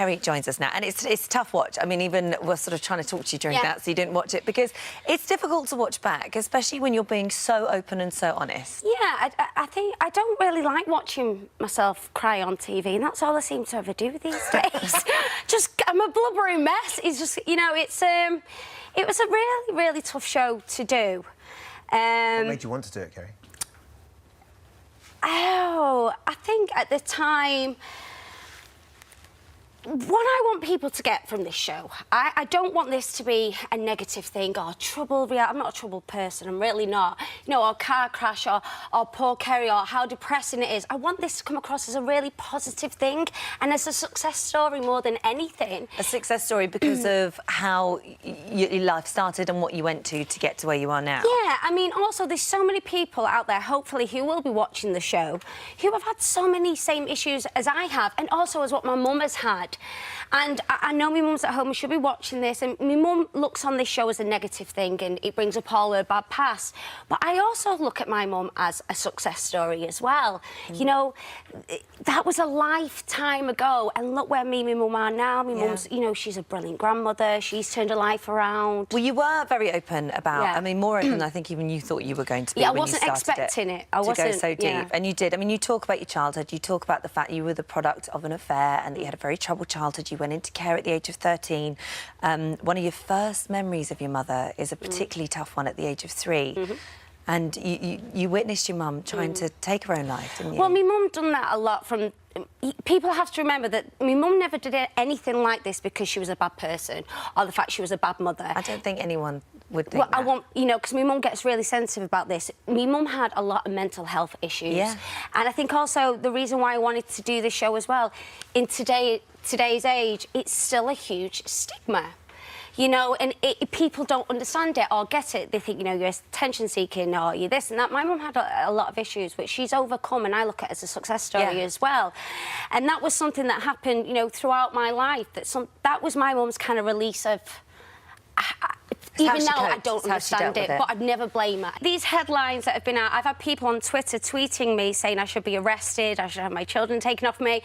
Kerry joins us now, and it's a tough watch. I mean, even we're sort of trying to talk to you during that, so you didn't watch it, because it's difficult to watch back, especially when you're being so open and so honest. Yeah, I think I don't really like watching myself cry on TV, and that's all I seem to ever do these days. I'm a blubbering mess. It's just, you know, it was a really, really tough show to do. What made you want to do it, Kerry? Oh, I think at the time, what I want people to get from this show, I don't want this to be a negative thing or trouble. I'm not a troubled person, I'm really not. You know, or car crash or poor Kerry or how depressing it is. I want this to come across as a really positive thing and as a success story more than anything. A success story because of how your life started and what you went to get to where you are now. Yeah, I mean, also there's so many people out there, hopefully, who will be watching the show, who have had so many same issues as I have, and also as what my mum has had. And I know my mum's at home and she'll be watching this, and my mum looks on this show as a negative thing and it brings up all her bad past. But I also look at my mum as a success story as well. You know, that was a lifetime ago, and look where me and my mum are now. My mum's, you know, she's a brilliant grandmother, she's turned her life around. Well, you were very open about, I mean, more open than I think even you thought you were going to be when you started I wasn't expecting it. I wasn't, to go so deep. And you did. I mean, you talk about your childhood, you talk about the fact you were the product of an affair and that you had a very troubled childhood. You went into care at the age of 13. One of your first memories of your mother is a particularly tough one at the age of 3. And you witnessed your mum trying to take her own life, didn't you? Well, my mum done that a lot from... People have to remember that my mum never did anything like this because she was a bad person or the fact she was a bad mother. I don't think anyone would think that. I want, you know, because my mum gets really sensitive about this. My mum had a lot of mental health issues. Yeah. And I think also the reason why I wanted to do this show as well, in today's age, it's still a huge stigma. You know, and people don't understand it or get it. They think, you know, you're attention-seeking or you're this and that. My mum had a lot of issues, which she's overcome, and I look at it as a success story as well. And that was something that happened, you know, throughout my life. That was my mum's kind of release of... Even now, I don't understand it, but I'd never blame her. These headlines that have been out, I've had people on Twitter tweeting me saying I should be arrested, I should have my children taken off me.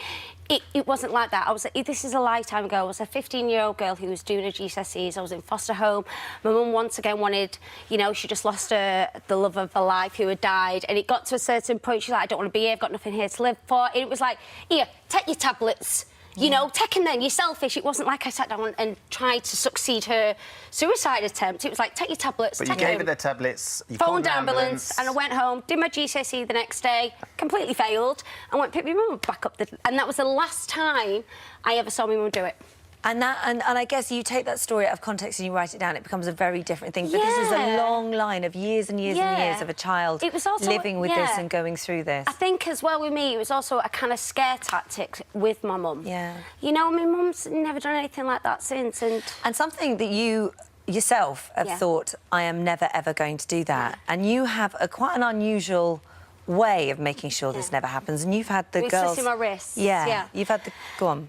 It wasn't like that. This is a lifetime ago. I was a 15-year-old girl who was doing her GCSEs. I was in foster home. My mum once again wanted, you know, she just lost the love of her life who had died, and it got to a certain point, she's like, I don't want to be here, I've got nothing here to live for. And it was like, here, take your tablets. You know, take them then, you're selfish. It wasn't like I sat down and tried to succeed her suicide attempt. It was like, take your tablets, But you gave her the tablets, you phoned the ambulance, and I went home, did my GCSE the next day, completely failed, and went pick my mum back up. And that was the last time I ever saw my mum do it. And I guess you take that story out of context and you write it down, it becomes a very different thing. But this is a long line of years and years and years of a child living with this and going through this. I think as well with me, it was also a kind of scare tactic with my mum. Yeah. You know, my mum's never done anything like that since. And something that you yourself have thought, I am never, ever going to do that. And you have quite an unusual way of making sure this never happens. And you've had the girls... Slitting my wrists. Yeah. You've had the... Go on.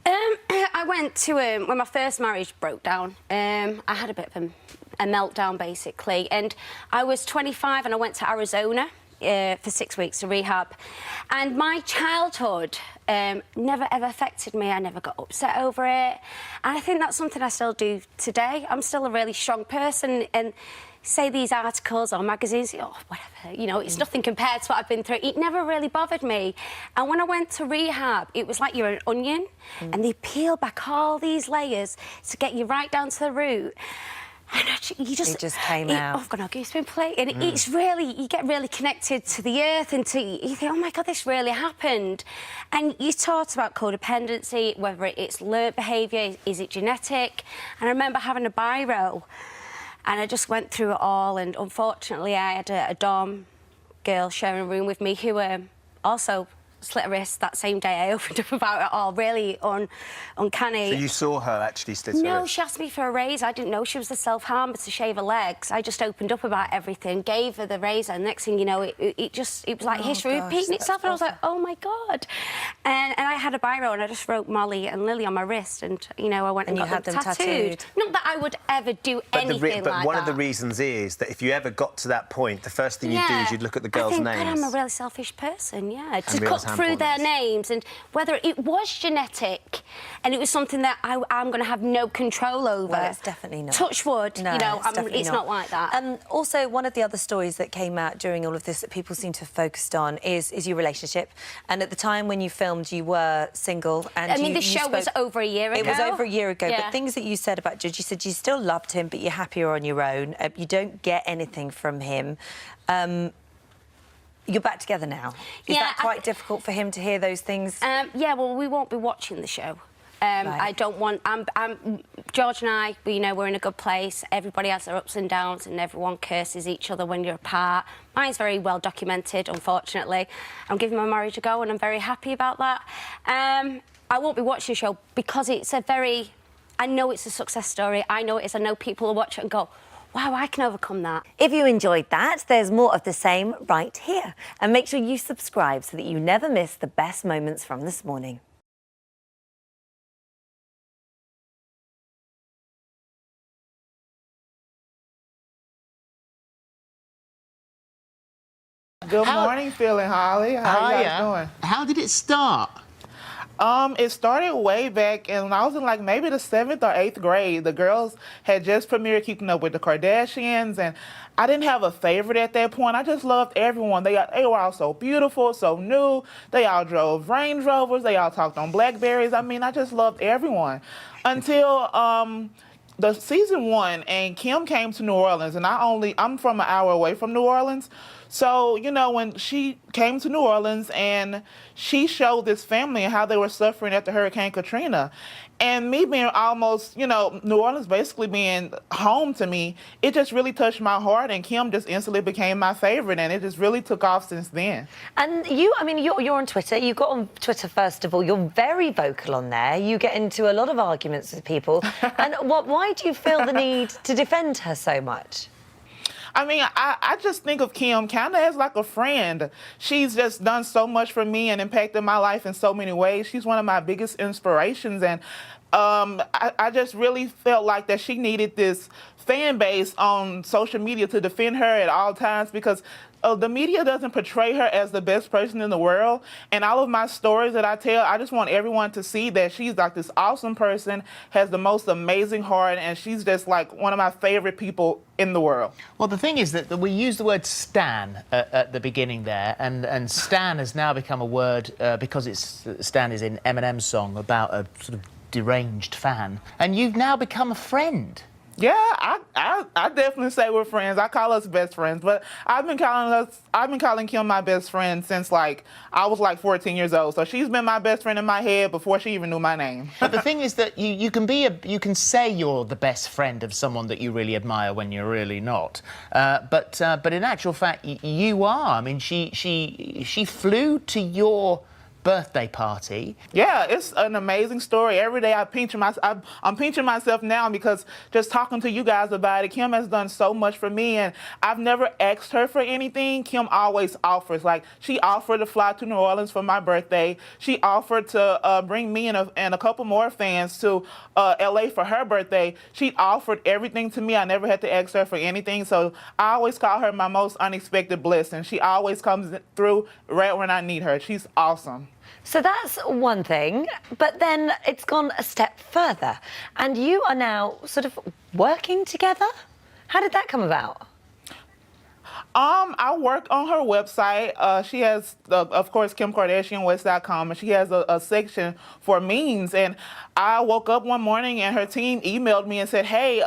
I went to... when my first marriage broke down, I had a bit of a meltdown, basically. And I was 25 and I went to Arizona for 6 weeks to rehab. And my childhood never, ever affected me. I never got upset over it. And I think that's something I still do today. I'm still a really strong person, and... say these articles or magazines, oh, whatever, you know, it's nothing compared to what I've been through. It never really bothered me. And when I went to rehab, it was like you're an onion and they peel back all these layers to get you right down to the root. And you just... It just came out. Oh, I've got no goosebumps plate. And it's really... You get really connected to the earth and you think, oh, my God, this really happened. And you talked about codependency, whether it's learnt behaviour, is it genetic? And I remember having a biro, and I just went through it all, and unfortunately I had a dorm girl sharing a room with me who also slit her wrist that same day. I opened up about it all, really uncanny. So you saw her actually slit her wrist? No, she asked me for a razor. I didn't know she was a self-harmer to shave her legs. I just opened up about everything, gave her the razor, and next thing you know, it was like history repeating itself, and I was like, oh, my God. And I had a biro, and I just wrote Molly and Lily on my wrist, and, you know, I went and got them tattooed. Not that I would ever do anything like that. But one of the reasons is that if you ever got to that point, the first thing you'd do is you'd look at the girl's names. I think I'm a really selfish person, yeah. To cut through their examples. names, and whether it was genetic and it was something that I'm going to have no control over. Well, it's definitely not. Touch wood, No, you know, it's not like that. Also, one of the other stories that came out during all of this that people seem to have focused on is your relationship. And at the time when you filmed, you were single. And I mean, this show was over a year ago. It was over a year ago. Yeah. But things that you said about Judge, you said you still loved him, but you're happier on your own. You don't get anything from him. You're back together now. Is that quite difficult for him to hear those things? Yeah, well, we won't be watching the show. Right. I don't want... George and I, we're in a good place. Everybody has their ups and downs, and everyone curses each other when you're apart. Mine's very well documented, unfortunately. I'm giving my marriage a go, and I'm very happy about that. I won't be watching the show because it's a very... I know it's a success story. I know it is. I know people will watch it and go, wow, I can overcome that. If you enjoyed that, there's more of the same right here. And make sure you subscribe so that you never miss the best moments from this morning. Good morning, Phil and Holly. How you guys doing? How did it start? It started way back, and when I was in like maybe the 7th or 8th grade. The girls had just premiered Keeping Up with the Kardashians, and I didn't have a favorite at that point. I just loved everyone. They were all so beautiful, so new. They all drove Range Rovers. They all talked on Blackberries. I mean, I just loved everyone until the season 1, and Kim came to New Orleans, and I'm from an hour away from New Orleans. So, you know, when she came to New Orleans and she showed this family and how they were suffering after Hurricane Katrina, and me being almost, you know, New Orleans basically being home to me, it just really touched my heart, and Kim just instantly became my favorite, and it just really took off since then. And you're on Twitter. You got on Twitter, first of all. You're very vocal on there. You get into a lot of arguments with people. And why do you feel the need to defend her so much? I mean, I just think of Kim kind of as like a friend. She's just done so much for me and impacted my life in so many ways. She's one of my biggest inspirations, and I just really felt like that she needed this fan base on social media to defend her at all times, because the media doesn't portray her as the best person in the world. And all of my stories that I tell, I just want everyone to see that she's like this awesome person, has the most amazing heart, and she's just like one of my favorite people in the world. Well, the thing is that we use the word stan at the beginning there, and stan has now become a word because stan is in Eminem's song about a sort of deranged fan, and you've now become a friend. Yeah, I definitely say we're friends. I call us best friends, but I've been calling Kim my best friend since like I was like 14 years old. So she's been my best friend in my head before she even knew my name. But the thing is that you can say you're the best friend of someone that you really admire when you're really not. But in actual fact, you are. I mean, she flew to your birthday party. Yeah, it's an amazing story. Every day I'm pinching myself now, because just talking to you guys about it, Kim has done so much for me, and I've never asked her for anything. Kim always offers. Like, she offered to fly to New Orleans for my birthday. She offered to bring me and a couple more fans to LA for her birthday. She offered everything to me. I never had to ask her for anything, so I always call her my most unexpected blessing. She always comes through right when I need her. She's awesome. So that's one thing, but then it's gone a step further, and you are now sort of working together? How did that come about? I work on her website. She has, of course, KimKardashianWest.com, and she has a section for memes. And I woke up one morning and her team emailed me and said, hey,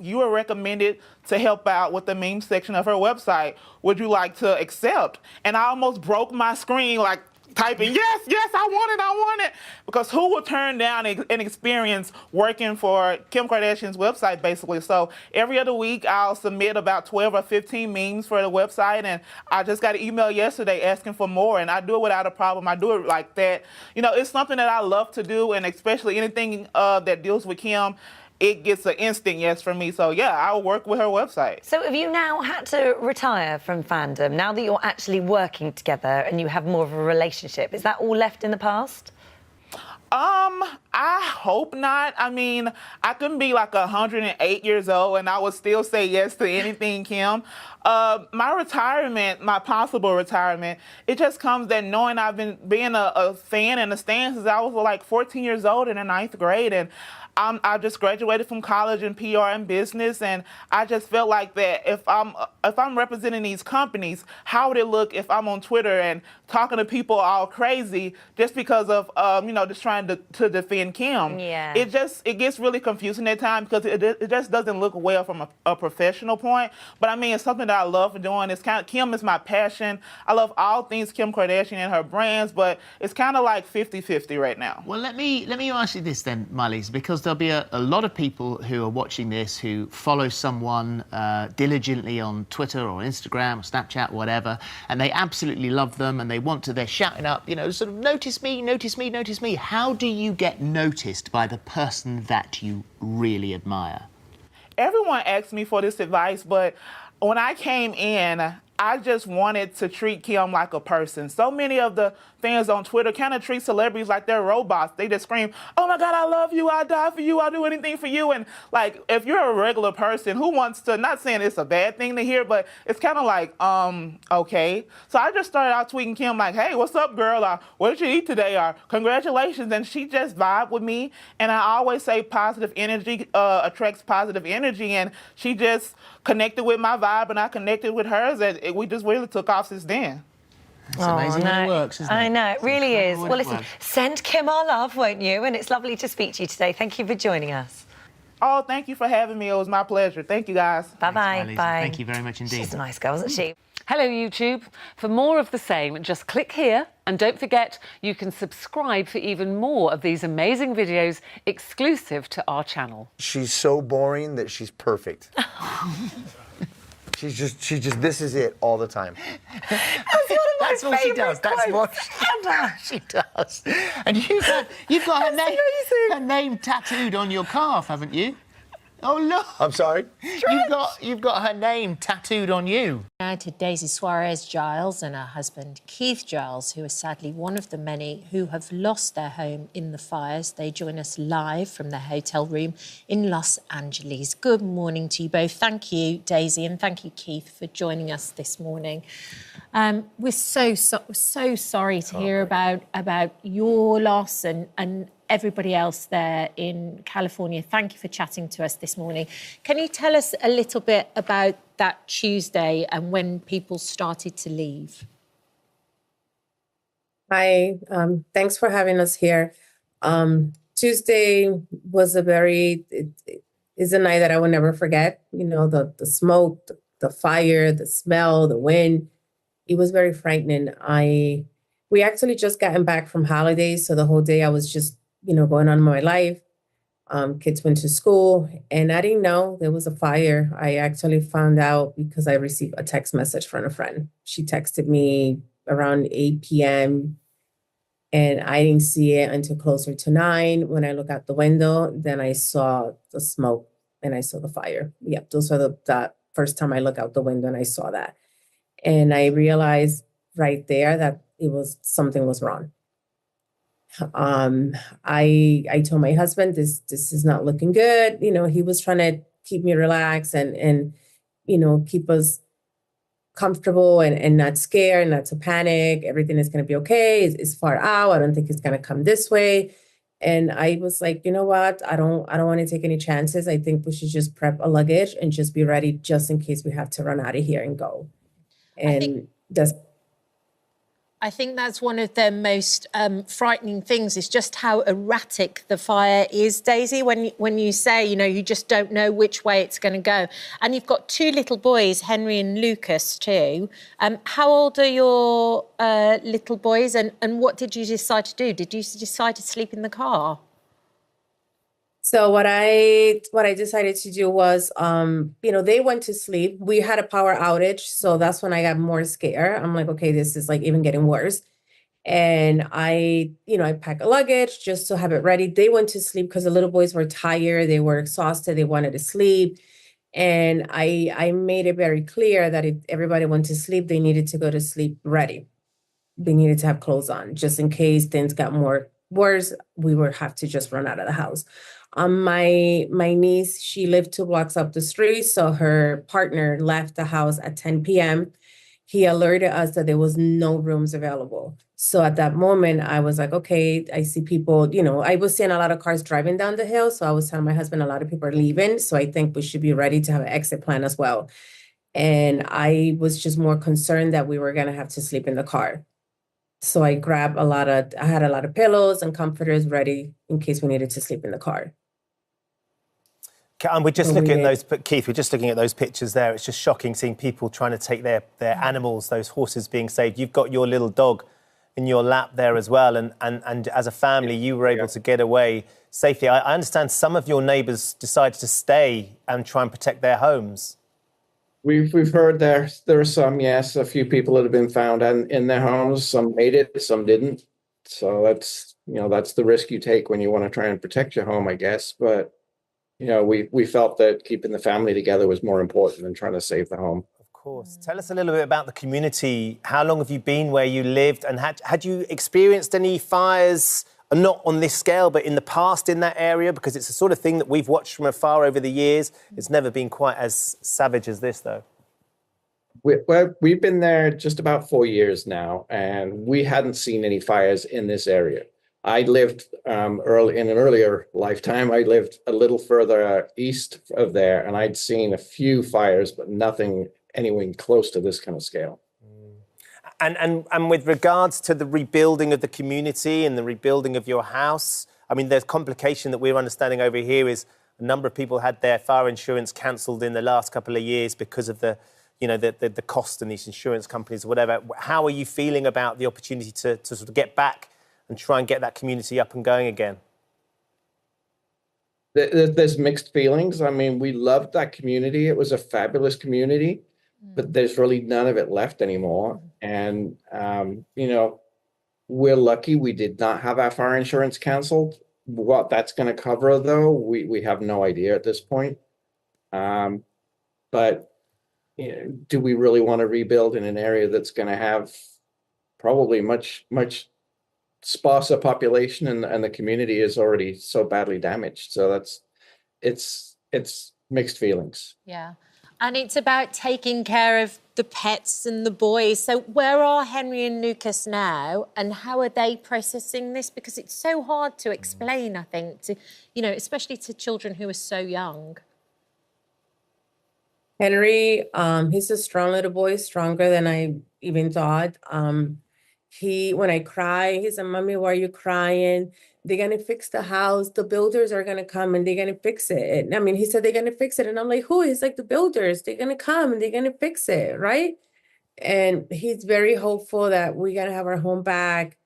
you were recommended to help out with the meme section of her website. Would you like to accept? And I almost broke my screen, like, typing, yes, I want it. Because who will turn down an experience working for Kim Kardashian's website, basically? So every other week, I'll submit about 12 or 15 memes for the website, and I just got an email yesterday asking for more, and I do it without a problem. I do it like that. You know, it's something that I love to do, and especially anything that deals with Kim, it gets an instant yes from me. So, yeah, I'll work with her website. So have you now had to retire from fandom, now that you're actually working together and you have more of a relationship? Is that all left in the past? I hope not. I mean, I couldn't be like 108 years old and I would still say yes to anything, Kim. My retirement, my possible retirement, it just comes that knowing I've been being a fan in the stands since I was like 14 years old in the 9th grade, and I just graduated from college in PR and business, and I just felt like that if I'm representing these companies, how would it look if I'm on Twitter and talking to people all crazy just because of just trying to defend Kim? Yeah. It gets really confusing at times because it just doesn't look well from a professional point. But I mean, it's something that I love doing. Kim is my passion. I love all things Kim Kardashian and her brands, but it's kind of like 50-50 right now. Well, let me ask you this then, Miley's, because there'll be a lot of people who are watching this who follow someone diligently on Twitter or Instagram or Snapchat, whatever, and they absolutely love them and they're shouting up, sort of notice me, notice me, notice me. How do you get noticed by the person that you really admire? Everyone asks me for this advice, but when I came in, I just wanted to treat Kim like a person. So many of the fans on Twitter kind of treat celebrities like they're robots. They just scream, "Oh my God, I love you, I'll die for you, I'll do anything for you." And like, if you're a regular person who wants to, not saying it's a bad thing to hear, but it's kind of like, okay. So I just started out tweeting Kim like, "Hey, what's up, girl? What did you eat today?" Or "Congratulations." And she just vibed with me. And I always say positive energy attracts positive energy. And she just connected with my vibe and I connected with hers. And we just really took off since then. It's amazing when it works, isn't it? I know, it really is. Well, listen, works. send Kim our love, won't you? And it's lovely to speak to you today. Thank you for joining us. Oh, thank you for having me. It was my pleasure. Thank you, guys. Bye-bye. Miley. Bye. Thank you very much indeed. She's a nice girl, isn't she? Hello, YouTube. For more of the same, just click here. And don't forget, you can subscribe for even more of these amazing videos exclusive to our channel. She's so boring that she's perfect. She's just, this is it all the time. That's what she does. That's what she does. And you've got her name tattooed on your calf, haven't you? Oh, look. I'm sorry? You've got her name tattooed on you. Now to Daisy Suarez Giles and her husband Keith Giles, who is sadly one of the many who have lost their home in the fires. They join us live from their hotel room in Los Angeles. Good morning to you both. Thank you, Daisy, and thank you, Keith, for joining us this morning. We're so sorry to hear about your loss and everybody else there in California. Thank you for chatting to us this morning. Can you tell us a little bit about that Tuesday and when people started to leave? Hi, thanks for having us here. Tuesday was is a night that I will never forget. The smoke, the fire, the smell, the wind. It was very frightening. We actually just gotten back from holidays, so the whole day I was just going on my life. Kids went to school, and I didn't know there was a fire. I actually found out because I received a text message from a friend. She texted me around 8 p.m., and I didn't see it until closer to 9. When I look out the window, then I saw the smoke and I saw the fire. Yep, those are the first time I look out the window and I saw that. And I realized right there that something was wrong. I told my husband, this is not looking good. He was trying to keep me relaxed and keep us comfortable and not scared, not to panic. Everything is going to be okay. It's far out. I don't think it's going to come this way. And I was like, you know what? I don't want to take any chances. I think we should just prep a luggage and just be ready just in case we have to run out of here and go. And I think that's one of the most frightening things is just how erratic the fire is, Daisy, when you say, you just don't know which way it's going to go. And you've got 2 little boys, Henry and Lucas, too. How old are your little boys and what did you decide to do? Did you decide to sleep in the car? So what I decided to do was, they went to sleep. We had a power outage, so that's when I got more scared. I'm like, okay, this is like even getting worse. And I packed a luggage just to have it ready. They went to sleep because the little boys were tired. They were exhausted. They wanted to sleep. And I made it very clear that if everybody went to sleep, they needed to go to sleep ready. They needed to have clothes on just in case things got more worse, we would have to just run out of the house. My niece, she lived 2 blocks up the street, so her partner left the house at 10 p.m. He alerted us that there was no rooms available. So at that moment, I was like, okay, I see people, I was seeing a lot of cars driving down the hill. So I was telling my husband, a lot of people are leaving. So I think we should be ready to have an exit plan as well. And I was just more concerned that we were going to have to sleep in the car. So I had a lot of pillows and comforters ready in case we needed to sleep in the car. And we're just looking at those, Keith, we're just looking at those pictures there. It's just shocking seeing people trying to take their animals, those horses being saved. You've got your little dog in your lap there as well. And as a family, you were able to get away safely. I understand some of your neighbours decided to stay and try and protect their homes. We've heard there are some, yes, a few people that have been found in their homes. Some made it, some didn't. So that's the risk you take when you want to try and protect your home, I guess. But we felt that keeping the family together was more important than trying to save the home. Of course. Tell us a little bit about the community. How long have you been where you lived, and had you experienced any fires, not on this scale, but in the past in that area? Because it's the sort of thing that we've watched from afar over the years. It's never been quite as savage as this, though. We've been there just about 4 years now, and we hadn't seen any fires in this area. I lived in an earlier lifetime. I lived a little further east of there, and I'd seen a few fires, but nothing anywhere close to this kind of scale. And with regards to the rebuilding of the community and the rebuilding of your house, I mean, there's complication that we're understanding over here is a number of people had their fire insurance cancelled in the last couple of years because of the cost in these insurance companies or whatever. How are you feeling about the opportunity to sort of get back and try and get that community up and going again? There's mixed feelings. I mean, we loved that community. It was a fabulous community, but there's really none of it left anymore. And, we're lucky we did not have our fire insurance canceled. What that's going to cover, though, we have no idea at this point. But do we really want to rebuild in an area that's going to have probably much sparser population, and the community is already so badly damaged? So it's mixed feelings. Yeah. And it's about taking care of the pets and the boys. So where are Henry and Lucas now, and how are they processing this? Because it's so hard to explain, I think, to, especially to children who are so young. Henry, he's a strong little boy, stronger than I even thought. When I cry, he said, "Mommy, why are you crying? They're going to fix the house. The builders are going to come and they're going to fix it." And, he said, "They're going to fix it." And I'm like, "Who?" He's like, "The builders. They're going to come and they're going to fix it." Right. And he's very hopeful that we're going to have our home back.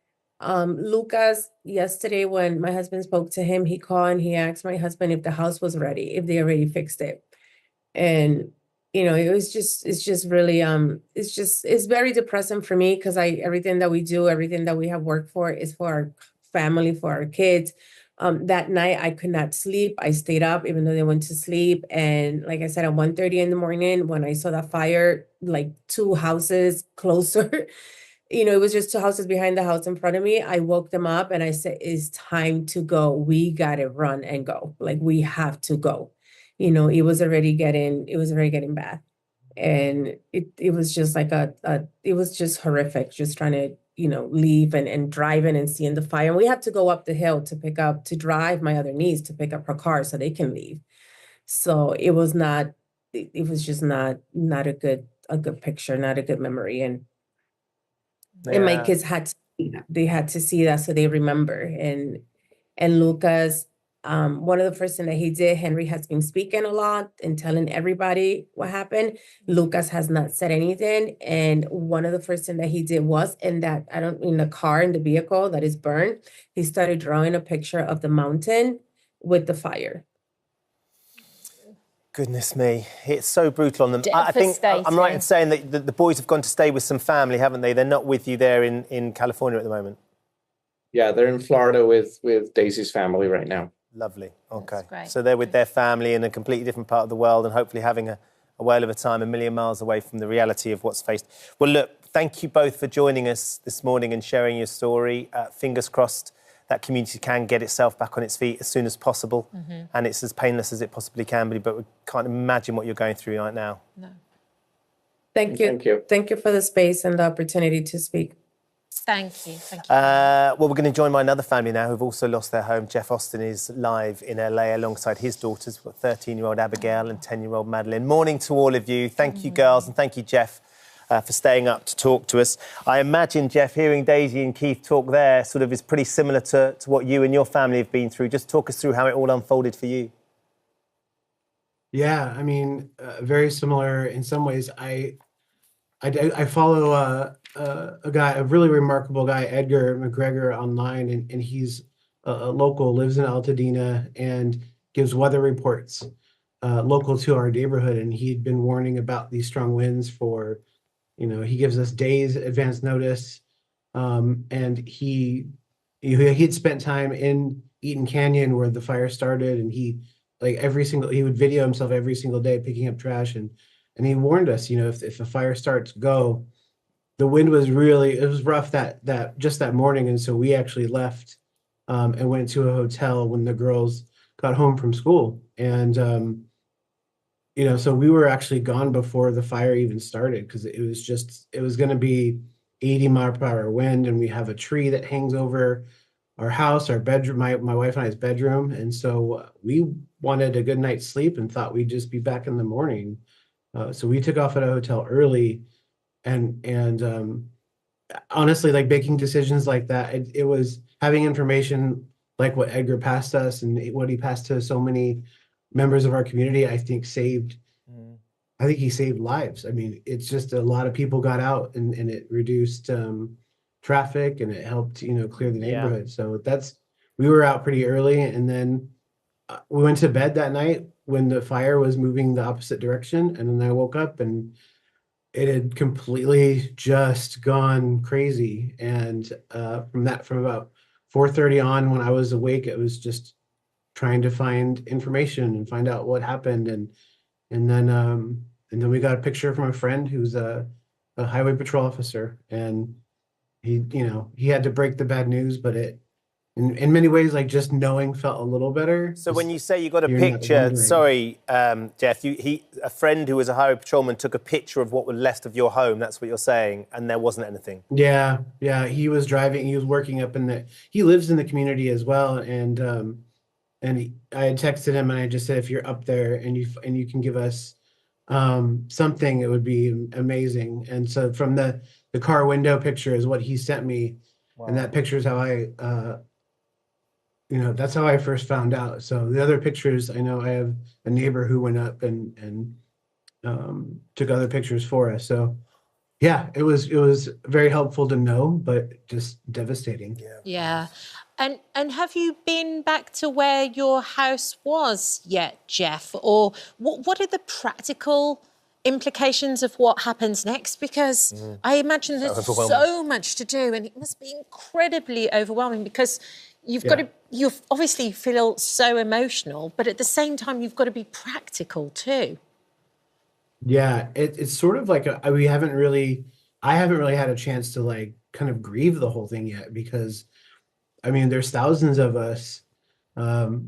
Lucas, yesterday when my husband spoke to him, he called and he asked my husband if the house was ready, if they already fixed it. And it's just really, it's very depressing for me, because everything that we do, everything that we have worked for is for our family, for our kids. That night I could not sleep. I stayed up even though they went to sleep. And like I said, at 1:30 in the morning, when I saw that fire, like 2 houses closer, it was just 2 houses behind the house in front of me. I woke them up and I said, "It's time to go. We got to run and go. Like, we have to go." It was already getting bad. And it was just like it was just horrific, just trying to, leave and driving and seeing the fire. And we had to go up the hill to drive my other niece to pick up her car so they can leave. So it was just not a good picture, not a good memory. And my kids had to see that so they remember. And Lucas, one of the first things that he did, Henry has been speaking a lot and telling everybody what happened. Lucas has not said anything. And one of the first things that he did was in the car, in the vehicle that is burned, he started drawing a picture of the mountain with the fire. Goodness me, it's so brutal on them. I think I'm right in saying that the boys have gone to stay with some family, haven't they? They're not with you there in California at the moment. Yeah, they're in Florida with Daisy's family right now. Lovely. Okay. So they're with their family in a completely different part of the world and hopefully having a whale of a time, a million miles away from the reality of what's faced. Well, look, thank you both for joining us this morning and sharing your story. Fingers crossed that community can get itself back on its feet as soon as possible. And it's as painless as it possibly can be, but we can't imagine what you're going through right now. No. Thank you. Thank you. Thank you for the space and the opportunity to speak. Thank you. Thank you. Well, we're going to join my another family now who've also lost their home. Jeff Austin is live in LA alongside his daughters, 13-year-old Abigail and 10-year-old Madeline. Morning to all of you. Thank you, girls, and thank you, Jeff, for staying up to talk to us. I imagine, Jeff, hearing Daisy and Keith talk there sort of is pretty similar to what you and your family have been through. Just talk us through how it all unfolded for you. Yeah, I mean, very similar in some ways. I follow a guy, a really remarkable guy, Edgar McGregor, online, and he's a local, lives in Altadena, and gives weather reports local to our neighborhood. And he'd been warning about these strong winds for, he gives us days advance notice. And he'd spent time in Eaton Canyon where the fire started, and he would video himself every single day picking up trash, and he warned us, if a fire starts, go. The wind was it was rough that morning, and so we actually left and went to a hotel when the girls got home from school, and so we were actually gone before the fire even started, because it was going to be 80-mile-per-hour wind, and we have a tree that hangs over our house, our bedroom, my wife and I's bedroom, and so we wanted a good night's sleep and thought we'd just be back in the morning. So we took off at a hotel early, and honestly, like, making decisions like that, it was having information like what Edgar passed us and what he passed to so many members of our community. I think he saved lives. I mean, it's just a lot of people got out, and it reduced traffic, and it helped clear the neighborhood. So we were out pretty early, and then we went to bed that night when the fire was moving the opposite direction, and then I woke up and it had completely just gone crazy. And from about 4:30 on, when I was awake, it was just trying to find information and find out what happened, and then we got a picture from a friend who's a highway patrol officer, and he had to break the bad news, but in many ways, like, just knowing felt a little better. So when you say you got a picture, sorry, Jeff, a friend who was a highway patrolman took a picture of what was left of your home. That's what you're saying, and there wasn't anything. Yeah. He was driving. He was working up he lives in the community as well, and I had texted him, and I just said, if you're up there and you can give us something, it would be amazing. And so from the car window picture is what he sent me, and that picture is how that's how I first found out. So the other pictures, I know I have a neighbor who went up and took other pictures for us. So yeah, it was very helpful to know, but just devastating. Yeah. And have you been back to where your house was yet, Jeff? Or what are the practical implications of what happens next? Because I imagine there's so much to do, and it must be incredibly overwhelming, because you obviously feel so emotional, but at the same time, you've got to be practical too. Yeah, it's sort of like I haven't really had a chance to, like, kind of grieve the whole thing yet, because I mean, there's thousands of us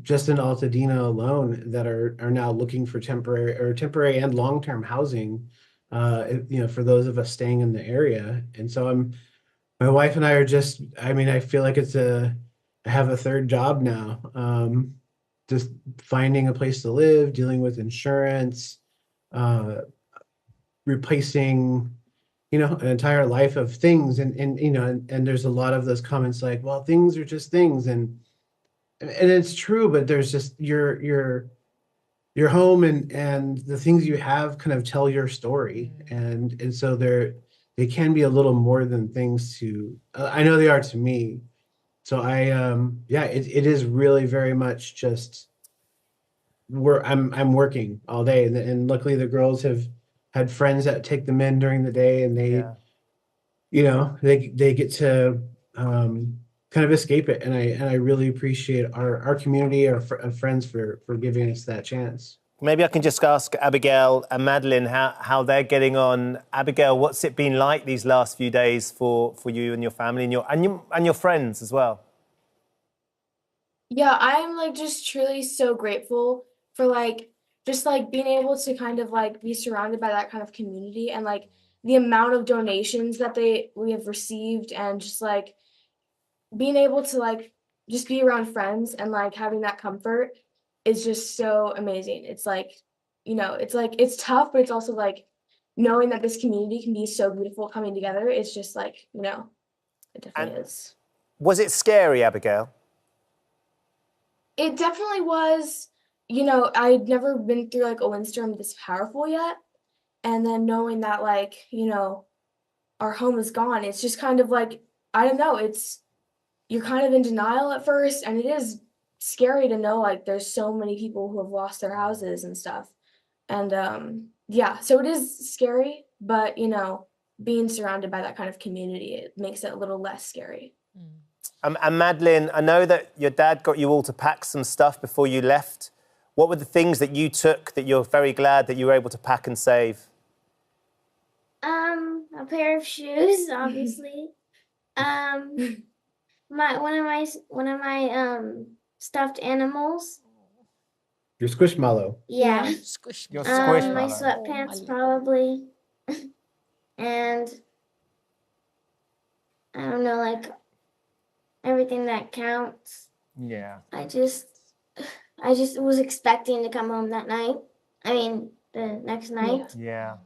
just in Altadena alone that are now looking for temporary and long-term housing, for those of us staying in the area. And so my wife and I are just, I mean, I feel like I have a third job now, just finding a place to live, dealing with insurance, replacing, an entire life of things. And there's a lot of those comments like, well, things are just things. And it's true, but there's just your home and the things you have kind of tell your story. And so they can be a little more than things to, I know they are to me. So it is really very much just I'm working all day, and luckily the girls have had friends that take them in during the day, and they get to kind of escape it, and I really appreciate our community, our friends for giving us that chance. Maybe I can just ask Abigail and Madeline how they're getting on. Abigail, what's it been like these last few days for you and your family and your friends as well? Yeah, I'm like just truly so grateful for like just like being able to kind of like be surrounded by that kind of community and like the amount of donations that we have received and just like being able to like just be around friends and like having that comfort is just so amazing. It's like, it's like it's tough, but it's also like knowing that this community can be so beautiful coming together. It's just like, it definitely is. Was it scary, Abigail? It definitely was, I'd never been through like a windstorm this powerful yet. And then knowing that like, our home is gone, it's just kind of like, I don't know, you're kind of in denial at first, and it is scary to know like there's so many people who have lost their houses and stuff. And yeah, so it is scary, but being surrounded by that kind of community, it makes it a little less scary. And Madeline, I know that your dad got you all to pack some stuff before you left. What were the things that you took that you're very glad that you were able to pack and save? A pair of shoes, obviously. One of my stuffed animals. Your squishmallow. Yeah. Your squishmallow. My sweatpants, probably. And I don't know, like everything that counts. Yeah. I just was expecting to come home that night. I mean, the next night. Yeah.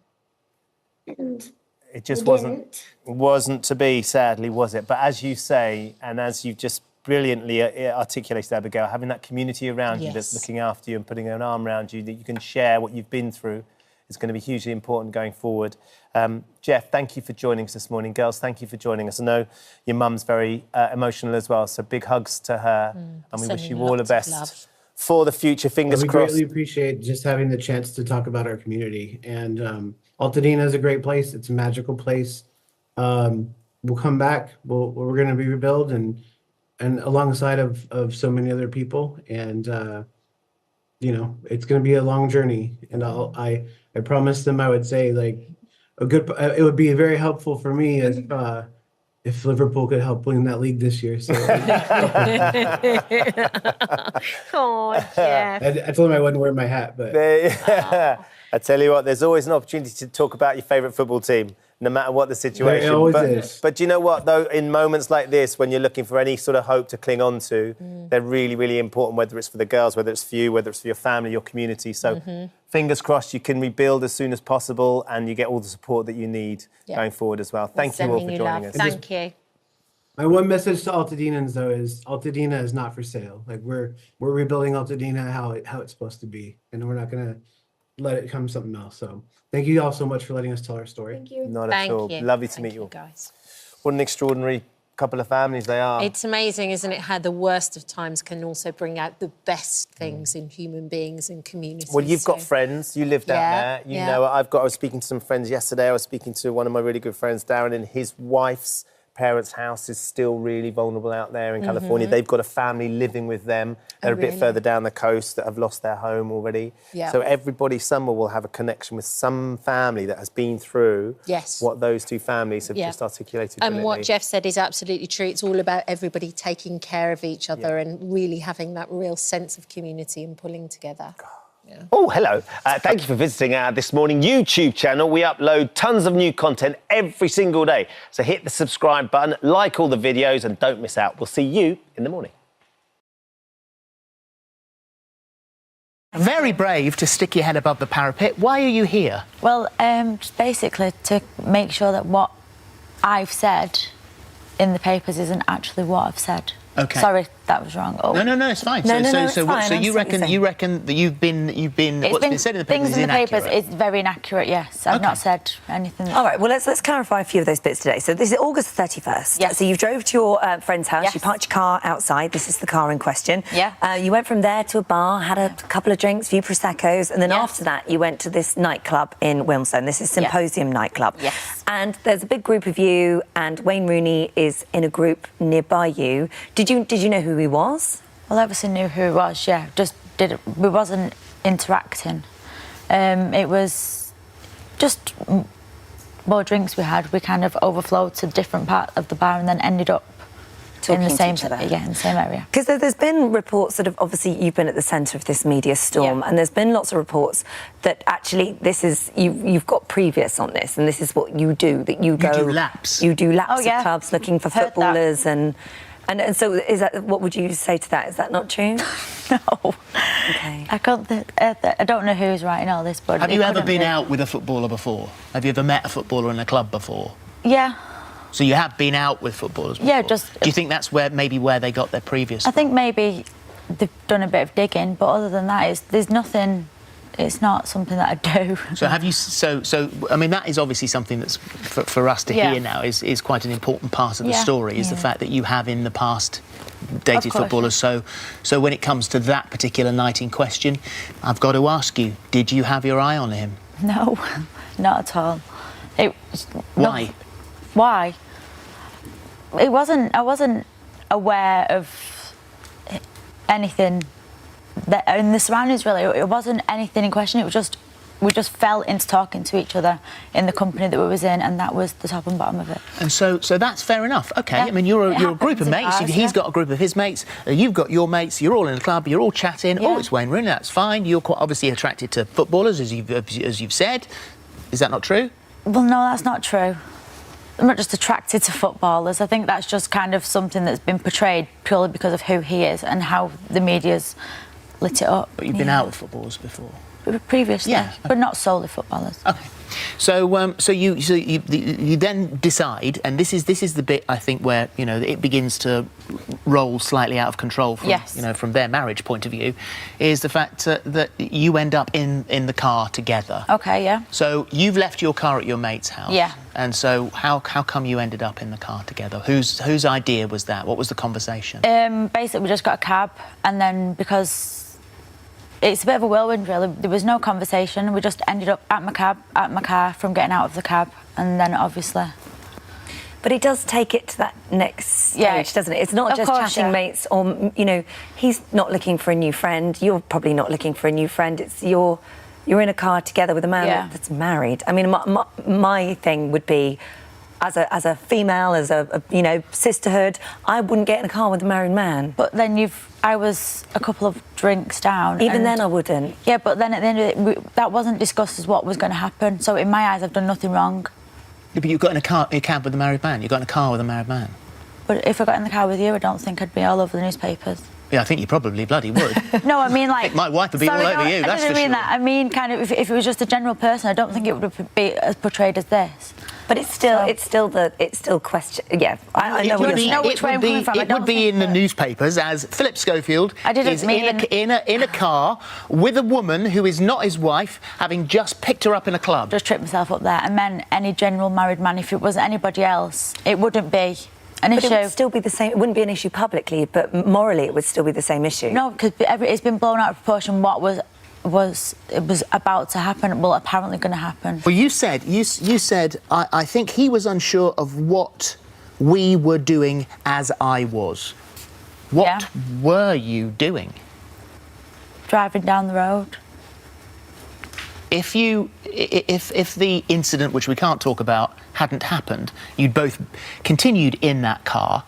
And It just we wasn't to be, sadly, was it? But as you say, and as you've just brilliantly articulated, Abigail, having that community around you that's looking after you and putting an arm around you that you can share what you've been through is going to be hugely important going forward. Jeff, thank you for joining us this morning. Girls, thank you for joining us. I know your mum's very emotional as well, so big hugs to her, and we wish you all the best for the future. Fingers crossed. We greatly appreciate just having the chance to talk about our community. And Altadena is a great place. It's a magical place. We'll come back. We're going to be rebuilt and alongside of so many other people. And it's going to be a long journey. And I promised them I would say like it would be very helpful for me if Liverpool could help win that league this year. So Oh, Jeff. I told him I wouldn't wear my hat, but I tell you what, there's always an opportunity to talk about your favourite football team, no matter what the situation. There always is. But you know what, though, in moments like this, when you're looking for any sort of hope to cling on to, they're really, really important, whether it's for the girls, whether it's for you, whether it's for your family, your community. So fingers crossed you can rebuild as soon as possible and you get all the support that you need going forward as well. Thank you all for joining us. Thank you. my one message to Altadenans though is Altadena is not for sale. Like we're rebuilding Altadena how it's supposed to be, and we're not gonna let it come something else. So thank you all so much for letting us tell our story. Thank you. Not at all. Lovely to meet you all. Guys. What an extraordinary couple of families they are. It's amazing, isn't it, how the worst of times can also bring out the best things in human beings and communities. Well, you've got friends. You lived out there. You know, I was speaking to some friends yesterday. I was speaking to one of my really good friends, Darren, and his wife's parents' house is still really vulnerable out there in California. They've got a family living with them. They're a bit further down the coast that have lost their home already. Yeah. So everybody somewhere will have a connection with some family that has been through what those two families have just articulated. And what Jeff said is absolutely true. It's all about everybody taking care of each other and really having that real sense of community and pulling together. Yeah. Oh, hello. Thank you for visiting our This Morning YouTube channel. We upload tons of new content every single day. So hit the subscribe button, like all the videos, and don't miss out. We'll see you in the morning. Very brave to stick your head above the parapet. Why are you here? Well, just basically to make sure that what I've said in the papers isn't actually what I've said. Okay. Sorry, that was wrong. Oh. No, it's fine. No, it's fine. So you reckon that you've been what's been said in the papers things in the inaccurate? papers is very inaccurate. Yes, I've not said anything. All right. Well, let's clarify a few of those bits today. So this is August 31st. Yes. So you drove to your friend's house. Yes. You parked your car outside. This is the car in question. Yeah. You went from there to a bar, had a couple of drinks, a few Prosecco's, and then after that you went to this nightclub in Wilmstone. This is Symposium nightclub. Yes. And there's a big group of you, and Wayne Rooney is in a group nearby you. Did you know who he was? Well, obviously knew who it was. Yeah, we wasn't interacting. It was just more drinks we had. We kind of overflowed to different part of the bar and then ended up talking in the to same each other. Yeah, in the same area. Because there's been reports that have, obviously you've been at the centre of this media storm, and there's been lots of reports that actually this is you've got previous on this, and this is what you do. That you go, do laps. You do laps Oh, yeah. of clubs looking for Heard that. footballers, and so is that what would you say to that? Is that not true? No. Okay. I don't know who's writing all this, but Have it you ever couldn't been be. out with a footballer before? Have you ever met a footballer in a club before? Yeah. So you have been out with footballers before? Yeah, just... Do you think that's where they got their previous... I think maybe they've done a bit of digging, but other than that, there's nothing... It's not something that I do. So have you... So I mean, that is obviously something that's, for us to hear now, is quite an important part of the story, is the fact that you have in the past dated footballers. So when it comes to that particular night in question, I've got to ask you, did you have your eye on him? No, not at all. Why? Why? I wasn't aware of anything that in the surroundings, really. It wasn't anything in question. It was just we just fell into talking to each other in the company that we was in, and that was the top and bottom of it. And so that's fair enough. Okay, I mean, you're a group of mates. He's got a group of his mates. You've got your mates. You're all in a club. You're all chatting. Oh, it's Wayne Rooney. That's fine. You're quite obviously attracted to footballers, as you've said. Is that not true? Well, no, that's not true. I'm not just attracted to footballers. I think that's just kind of something that's been portrayed purely because of who he is and how the media's lit it up. But you've been out with footballers before? Previously, Yeah. but not solely footballers. Okay. So you then decide, and this is the bit I think where it begins to roll slightly out of control from from their marriage point of view, is the fact that you end up in the car together. Okay, yeah. So you've left your car at your mate's house. Yeah. And so how come you ended up in the car together? Whose idea was that? What was the conversation? Basically, we just got a cab, and then because it's a bit of a whirlwind, really. There was no conversation. We just ended up at my car from getting out of the cab, and then obviously. But it does take it to that next stage, doesn't it? It's not just chatting mates, or he's not looking for a new friend. You're probably not looking for a new friend. It's you're in a car together with a man that's married. I mean, my thing would be, as a female, as a sisterhood, I wouldn't get in a car with a married man. But then I was a couple of drinks down. Even then I wouldn't. Yeah, but then at the end of it, that wasn't discussed as what was going to happen. So in my eyes, I've done nothing wrong. Yeah, but you got in a cab with a married man. You got in a car with a married man. But if I got in the car with you, I don't think I'd be all over the newspapers. Yeah, I think you probably bloody would. No, I mean, like... I think my wife would be all over you, that's for sure. I mean that. I mean, kind of, if it was just a general person, I don't think it would be as portrayed as this. But it's still question. Yeah, I know what you're saying. It would be in the newspapers as Philip Schofield is in a car with a woman who is not his wife, having just picked her up in a club. Just tripped myself up there. And then any general married man, if it was anybody else, it wouldn't be an issue. But it would still be the same. It wouldn't be an issue publicly, but morally, it would still be the same issue. No, because it's been blown out of proportion. What was about to happen, well, apparently going to happen. Well, you said I think he was unsure of what we were doing as I was. What were you doing? Driving down the road. If the incident, which we can't talk about, hadn't happened, you'd both continued in that car,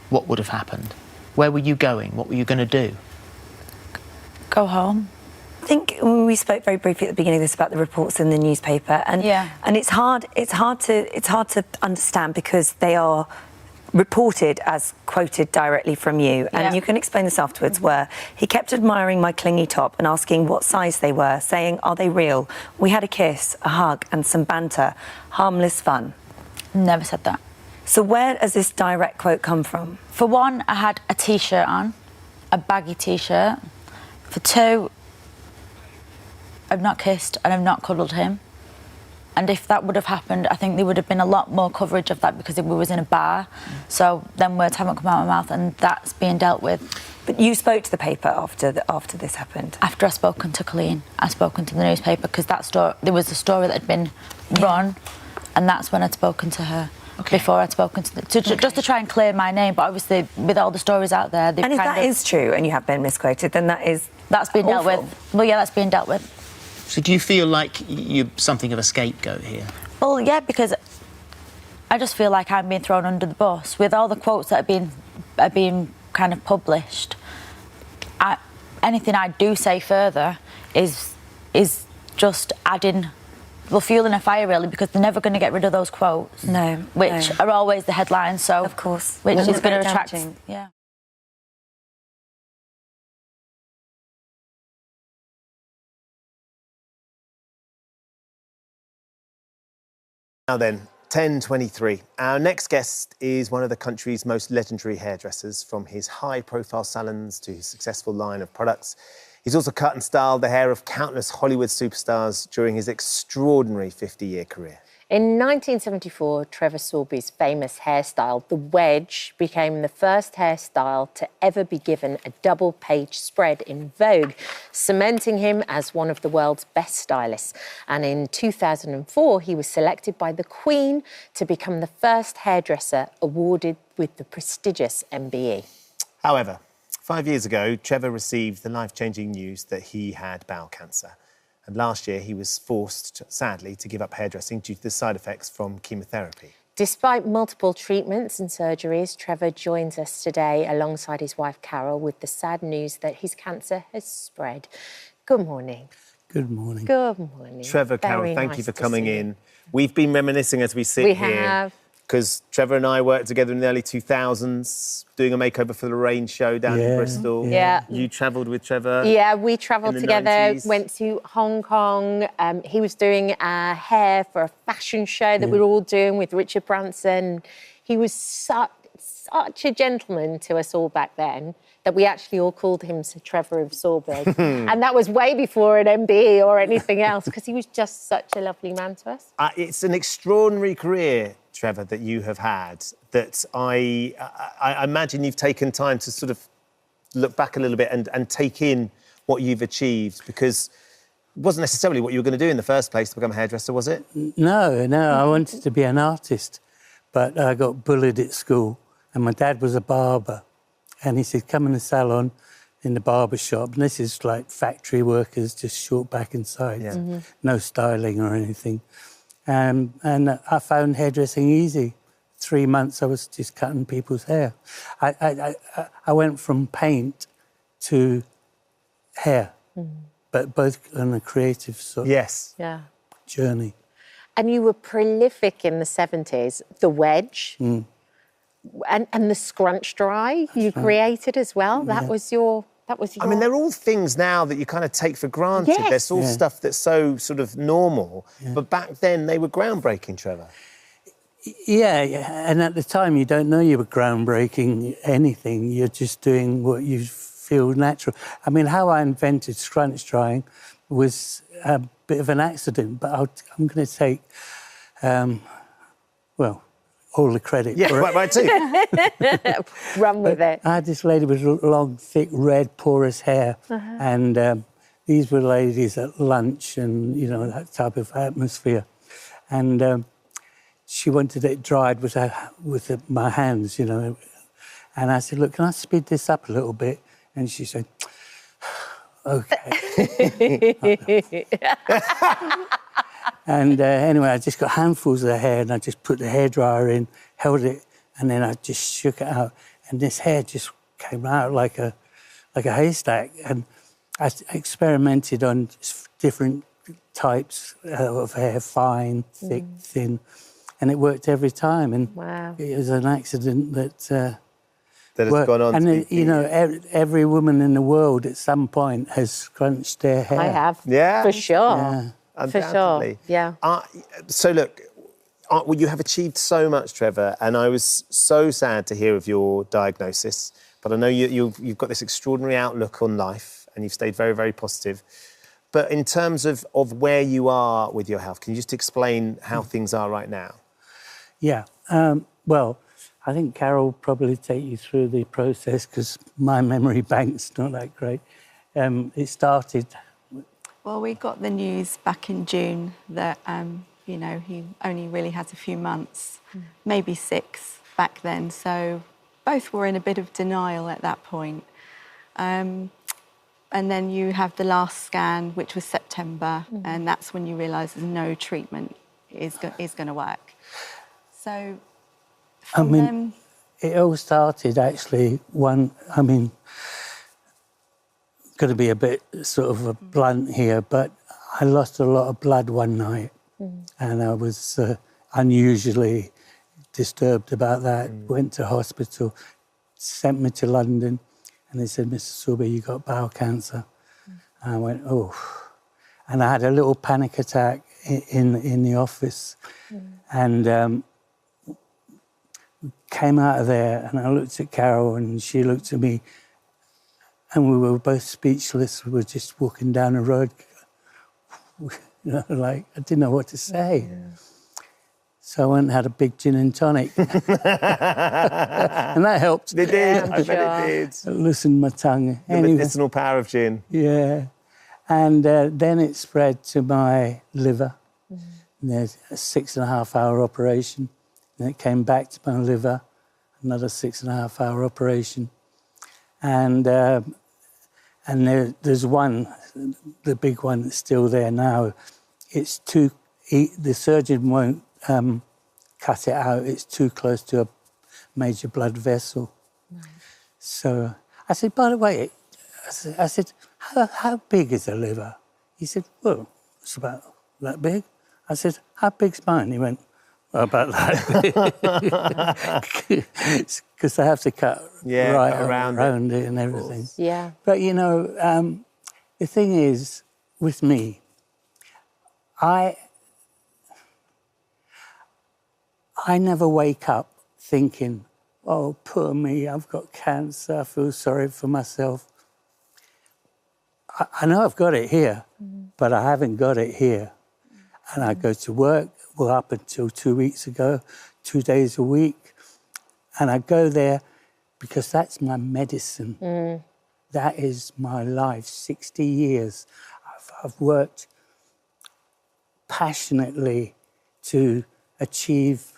what would have happened? Where were you going? What were you going to do? Go home. I think we spoke very briefly at the beginning of this about the reports in the newspaper, and it's hard to understand because they are reported as quoted directly from you, and you can explain this afterwards. Where he kept admiring my clingy top and asking what size they were, saying, "Are they real?" We had a kiss, a hug, and some banter, harmless fun. Never said that. So where does this direct quote come from? For one, I had a T-shirt on, a baggy T-shirt. For two, I've not kissed and I've not cuddled him. And if that would have happened, I think there would have been a lot more coverage of that because we was in a bar. So then words haven't come out of my mouth, and that's being dealt with. But you spoke to the paper after this happened? After I spoken to Colleen, I spoken to the newspaper because there was a story that had been run, and that's when I'd spoken to her. Okay. Before I'd spoken to just to try and clear my name, but obviously with all the stories out there, and if that is true and you have been misquoted, then that's being dealt with. Well, yeah, that's being dealt with. So do you feel like you're something of a scapegoat here? Well, yeah, because I just feel like I'm being thrown under the bus with all the quotes that have been are being kind of published, anything I do say further is just adding, well, fueling a fire really, because they're never going to get rid of those quotes. No. Which are always the headlines. So of course, which is very going to attract. damaging. Yeah. Now then, 10:23. Our next guest is one of the country's most legendary hairdressers, from his high-profile salons to his successful line of products. He's also cut and styled the hair of countless Hollywood superstars during his extraordinary 50-year career. In 1974, Trevor Sorby's famous hairstyle, the wedge, became the first hairstyle to ever be given a double-page spread in Vogue, cementing him as one of the world's best stylists. And in 2004, he was selected by the Queen to become the first hairdresser awarded with the prestigious MBE. However, 5 years ago, Trevor received the life-changing news that he had bowel cancer. And last year, he was forced, sadly, to give up hairdressing due to the side effects from chemotherapy. Despite multiple treatments and surgeries, Trevor joins us today alongside his wife, Carol, with the sad news that his cancer has spread. Good morning. Good morning. Good morning. Trevor, Carol, Very thank nice you for to coming see in. you. We've been reminiscing as we sit We here. have. Because Trevor and I worked together in the early 2000s, doing a makeover for the Rain show down in Bristol. Yeah. You travelled with Trevor. Yeah, we travelled in the together, 90s. went to Hong Kong. He was doing hair for a fashion show that we were all doing with Richard Branson. He was such a gentleman to us all back then that we actually all called him Sir Trevor of Sorby. And that was way before an MBE or anything else, because he was just such a lovely man to us. It's an extraordinary career, Trevor, that you have had, that I imagine you've taken time to sort of look back a little bit and take in what you've achieved, because it wasn't necessarily what you were going to do in the first place to become a hairdresser, was it? No, I wanted to be an artist, but I got bullied at school, and my dad was a barber, and he said, come in the salon in the barber shop, and this is like factory workers, just short back and sides, no styling or anything. And I found hairdressing easy. 3 months I was just cutting people's hair. I went from paint to hair, but both on a creative sort of journey. And you were prolific in the 70s. The wedge and the scrunch dry you created as well. That was your... I mean, they're all things now that you kind of take for granted. Yes. There's all stuff that's so sort of normal. But back then, they were groundbreaking, Trevor. Yeah, and at the time, you don't know you were groundbreaking anything. You're just doing what you feel natural. I mean, how I invented scrunch drying was a bit of an accident, but I'm going to take, all the credit for it. Right too. Run with it. I had this lady with long, thick, red, porous hair, and these were ladies at lunch and, you know, that type of atmosphere. And she wanted it dried with my hands, you know. And I said, look, can I speed this up a little bit? And she said, okay. And anyway, I just got handfuls of the hair and I just put the hairdryer in, held it, and then I just shook it out. And this hair just came out like a haystack. And I experimented on different types of hair, fine, thick, thin, and it worked every time. And it was an accident that has gone on. And you know, every woman in the world at some point has scrunched their hair. I have. Yeah. For sure. Yeah. For sure. Yeah. So look, well, you have achieved so much, Trevor, and I was so sad to hear of your diagnosis. But I know you've got this extraordinary outlook on life, and you've stayed very, very positive. But in terms of where you are with your health, can you just explain how things are right now? Yeah. Well, I think Carol will probably take you through the process because my memory bank's not that great. It started... Well, we got the news back in June that, you know, he only really had a few months, maybe 6 back then. So both were in a bit of denial at that point. And then you have the last scan, which was September, and that's when you realise there's no treatment is going to work. So from them... it all started actually going to be a bit sort of blunt here, but I lost a lot of blood one night, and I was unusually disturbed about that. Went to hospital, sent me to London, and they said, Mr. Sorby, you got bowel cancer. And I went, oh. And I had a little panic attack in the office, and came out of there, and I looked at Carol, and she looked at me, and we were both speechless. We were just walking down the road, like I didn't know what to say. So I went and had a big gin and tonic. And that helped. It did, I bet it did. It loosened my tongue. The medicinal power of gin. Yeah. And then it spread to my liver. And there's a 6.5-hour operation. And it came back to my liver, another 6.5-hour operation. And there's one, the big one that's still there now. It's the surgeon won't cut it out. It's too close to a major blood vessel. So I said, by the way, I said, how big is the liver? He said, well, it's about that big. I said, how big's mine? He went, well, about that big. Because I have to cut right around it and everything. Yeah. But, you know, the thing is, with me, I never wake up thinking, oh, poor me, I've got cancer, I feel sorry for myself. I know I've got it here, but I haven't got it here. And I go to work, well, up until 2 weeks ago, 2 days a week. And I go there because that's my medicine. That is my life, 60 years. I've worked passionately to achieve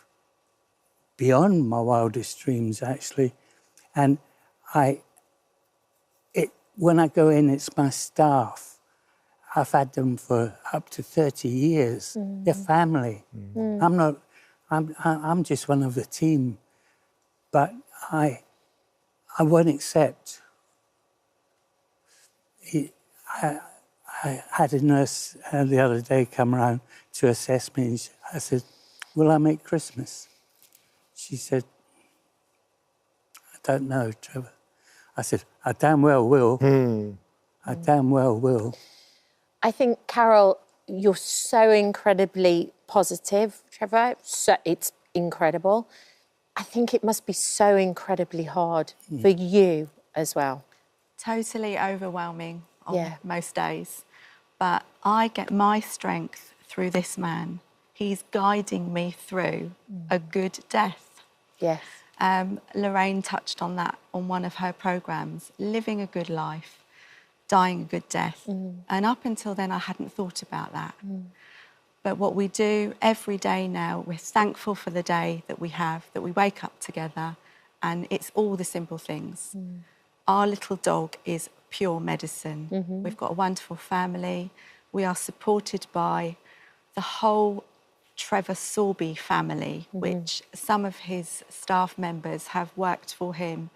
beyond my wildest dreams, actually. And when I go in, it's my staff. I've had them for up to 30 years. They're family. I'm just one of the team. But I won't accept. I had a nurse the other day come around to assess me. I said, will I make Christmas? She said, I don't know, Trevor. I said, I damn well will. I damn well will. I think, Carol, you're so incredibly positive, Trevor. So it's incredible. I think it must be so incredibly hard for you as well. Totally overwhelming on most days. But I get my strength through this man. He's guiding me through a good death. Yes. Lorraine touched on that on one of her programmes, living a good life, dying a good death. And up until then, I hadn't thought about that. But what we do every day now, we're thankful for the day that we have, that we wake up together, and it's all the simple things. Our little dog is pure medicine. We've got a wonderful family. We are supported by the whole Trevor Sorby family, which some of his staff members have worked for him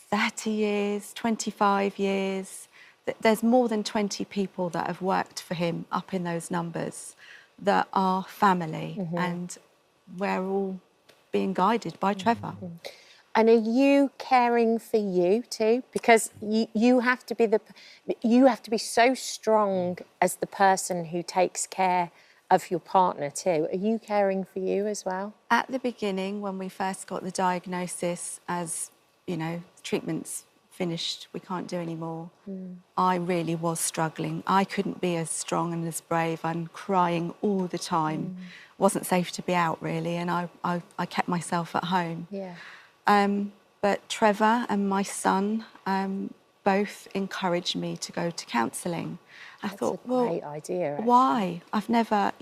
30 years, 25 years. There's more than 20 people that have worked for him up in those numbers that are family, and we're all being guided by Trevor. And are you caring for you too? Because you have to be so strong as the person who takes care of your partner too. Are you caring for you as well? At the beginning, when we first got the diagnosis as, you know, treatment's finished, we can't do any more, I really was struggling. I couldn't be as strong and as brave. I'm crying all the time. Wasn't safe to be out really, and I kept myself at home. But Trevor and my son both encouraged me to go to counselling. I thought, a great idea, actually. Why? I've never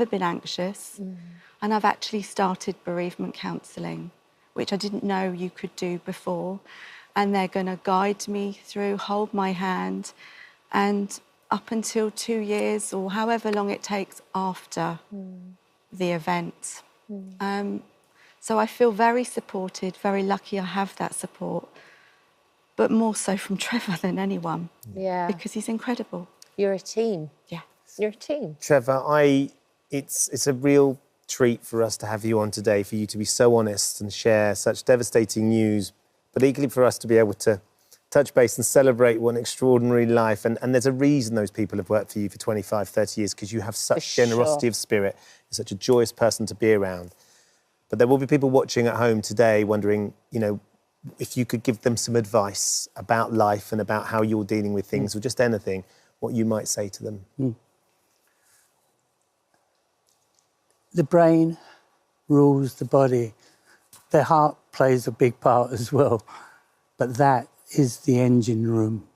been anxious, and I've actually started bereavement counselling, which I didn't know you could do before. And they're going to guide me through, hold my hand, and up until 2 years or however long it takes after the event. So I feel very supported, very lucky I have that support, but more so from Trevor than anyone. Yeah. Because he's incredible. You're a team. Yeah. You're a team. Trevor, it's a real treat for us to have you on today, for you to be so honest and share such devastating news, but equally for us to be able to touch base and celebrate what an extraordinary life. And there's a reason those people have worked for you for 25, 30 years, because you have such generosity of spirit. You're such a joyous person to be around. But there will be people watching at home today wondering, you know, if you could give them some advice about life and about how you're dealing with things, or just anything, what you might say to them. The brain rules the body. The heart plays a big part as well, but that is the engine room.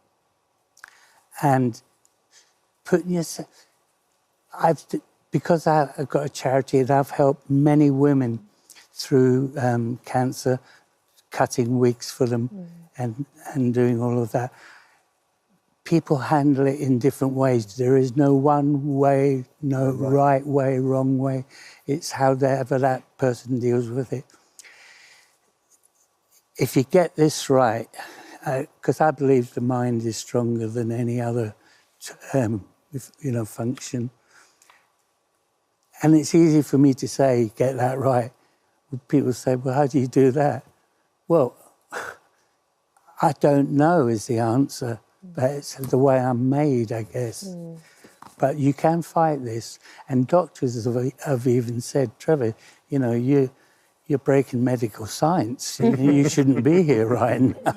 And putting yourself... Because I've got a charity and I've helped many women through cancer, cutting wigs for them and doing all of that. People handle it in different ways. There is no one way, no right way, wrong way. It's however that person deals with it. If you get this right, because I believe the mind is stronger than any other, function. And it's easy for me to say, get that right. People say, well, how do you do that? Well, I don't know is the answer, but it's the way I'm made, I guess. But you can fight this. And doctors have even said, Trevor, you know, you're breaking medical science. You shouldn't be here right now.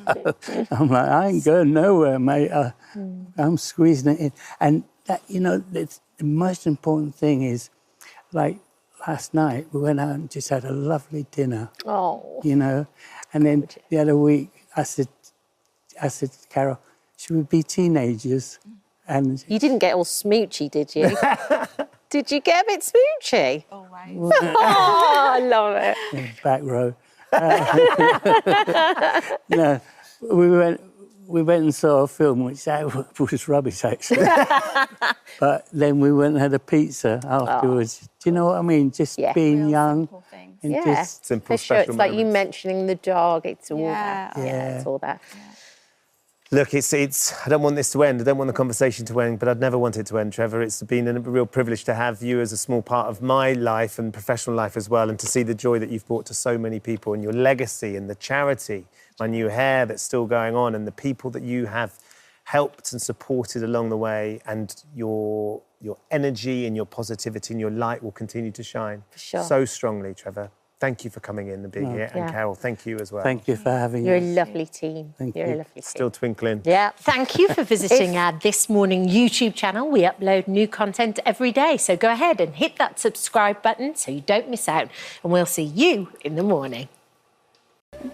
I'm like, I ain't going nowhere, mate. I'm squeezing it in. And, that, you know, the most important thing is, like, last night, we went out and just had a lovely dinner. Oh. You know, and then the other week, I said to Carol, should we be teenagers? And you didn't get all smoochy, did you? Did you get a bit smoochy? Always. Oh, I love it. Back row. No, we went and saw a film, which was rubbish, actually. But then we went and had a pizza afterwards. Oh. Do you know what I mean? Just being young. And just simple, for sure. It's like you mentioning the dog. It's all that. Yeah, it's all that. Look, it's. I don't want this to end. I don't want the conversation to end, but I'd never want it to end, Trevor. It's been a real privilege to have you as a small part of my life and professional life as well, and to see the joy that you've brought to so many people, and your legacy and the charity, My New Hair that's still going on, and the people that you have helped and supported along the way, and your energy and your positivity and your light will continue to shine so strongly, Trevor. Thank you for coming in and being here. And Carol, thank you as well. Thank you for having You're us. a lovely team. You're a lovely team. Still twinkling. Yeah. Thank you for visiting our This Morning YouTube channel. We upload new content every day, so go ahead and hit that subscribe button so you don't miss out. And we'll see you in the morning.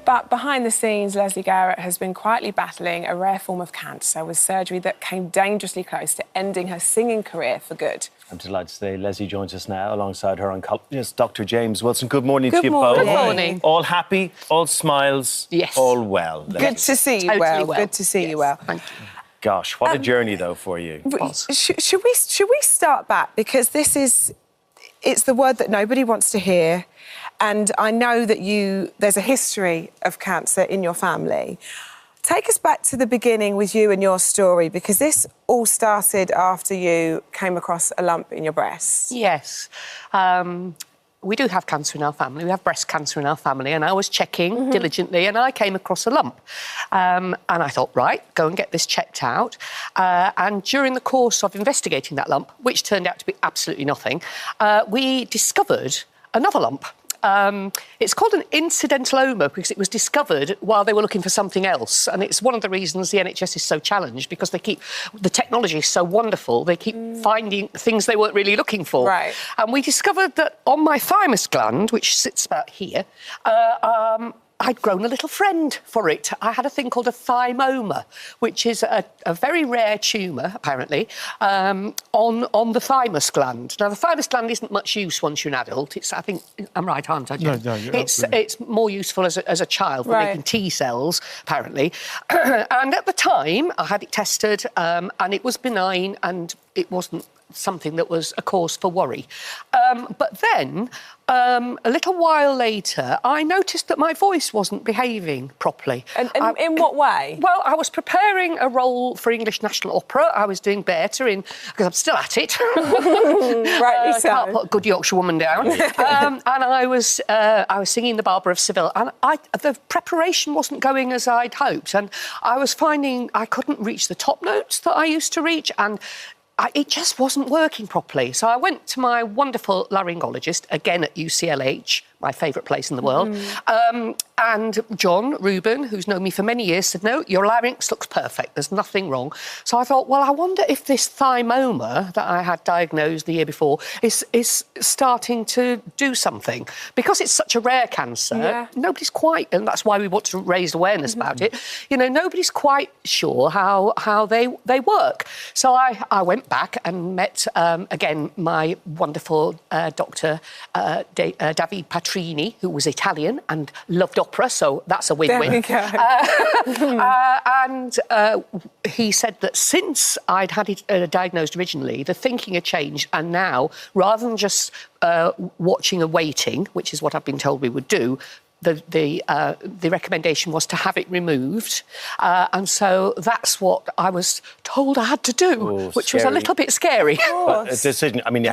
But behind the scenes, Leslie Garrett has been quietly battling a rare form of cancer with surgery that came dangerously close to ending her singing career for good. I'm delighted to say Leslie joins us now alongside her oncologist, Dr. James Wilson. Good morning to you both. Good morning. All happy, all smiles, all well. Good to see you well. Good to see you well. Thank you. Gosh, what a journey, though, for you. Should we start back? Because it's the word that nobody wants to hear. And I know that there's a history of cancer in your family. Take us back to the beginning with you and your story, because this all started after you came across a lump in your breast. Yes. We do have cancer in our family. We have breast cancer in our family, and I was checking diligently, and I came across a lump. And I thought, right, go and get this checked out. And during the course of investigating that lump, which turned out to be absolutely nothing, we discovered another lump. It's called an incidentaloma because it was discovered while they were looking for something else. And it's one of the reasons the NHS is so challenged, because the technology is so wonderful, they keep finding things they weren't really looking for. Right. And we discovered that on my thymus gland, which sits about here, I'd grown a little friend for it. I had a thing called a thymoma, which is a very rare tumour, apparently, on the thymus gland. Now, the thymus gland isn't much use once you're an adult. I think I'm right, aren't I, Jen? No, you're absolutely. It's more useful as a child for making T cells, apparently. And at the time, I had it tested, and it was benign, and it wasn't something that was a cause for worry. But then, a little while later, I noticed that my voice wasn't behaving properly. And in what way? Well, I was preparing a role for English National Opera. I was doing better because I'm still at it. Rightly so. Can't put a good Yorkshire woman down. And I was singing The Barber of Seville, and the preparation wasn't going as I'd hoped, and I was finding I couldn't reach the top notes that I used to reach, and it just wasn't working properly. So I went to my wonderful laryngologist, again at UCLH, my favourite place in the world. And John Rubin, who's known me for many years, said, no, your larynx looks perfect. There's nothing wrong. So I thought, well, I wonder if this thymoma that I had diagnosed the year before is starting to do something. Because it's such a rare cancer, nobody's quite, and that's why we want to raise awareness about it, you know, nobody's quite sure how they work. So I went back and met, again, my wonderful doctor, David Patrini, who was Italian and loved opera, so that's a win-win. And he said that since I'd had it diagnosed originally, the thinking had changed, and now, rather than just watching and waiting, which is what I've been told we would do, the recommendation was to have it removed, and so that's what I was told I had to do, which was a little bit scary. But a decision, I mean,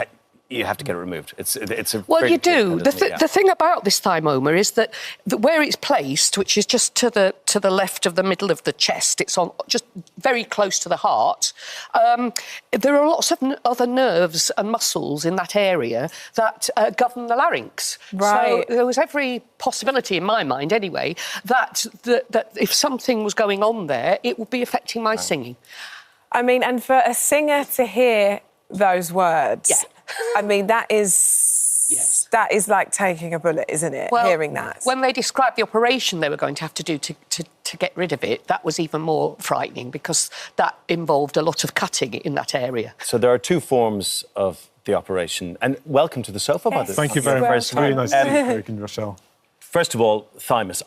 you have to get it removed. It's a well, very you do. difficult, The thing about this thymoma is that where it's placed, which is just to the left of the middle of the chest, it's on just very close to the heart. There are lots of other nerves and muscles in that area that govern the larynx. Right. So there was every possibility in my mind, anyway, that if something was going on there, it would be affecting my singing. I mean, and for a singer to hear those words, I mean, that is like taking a bullet, isn't it? Well, hearing that. When they described the operation they were going to have to do to get rid of it, that was even more frightening because that involved a lot of cutting in that area. So there are two forms of the operation. And welcome to the sofa, by the way. Thank you very much. Really nice to meet you, Craig and Rochelle. First of all, thymus.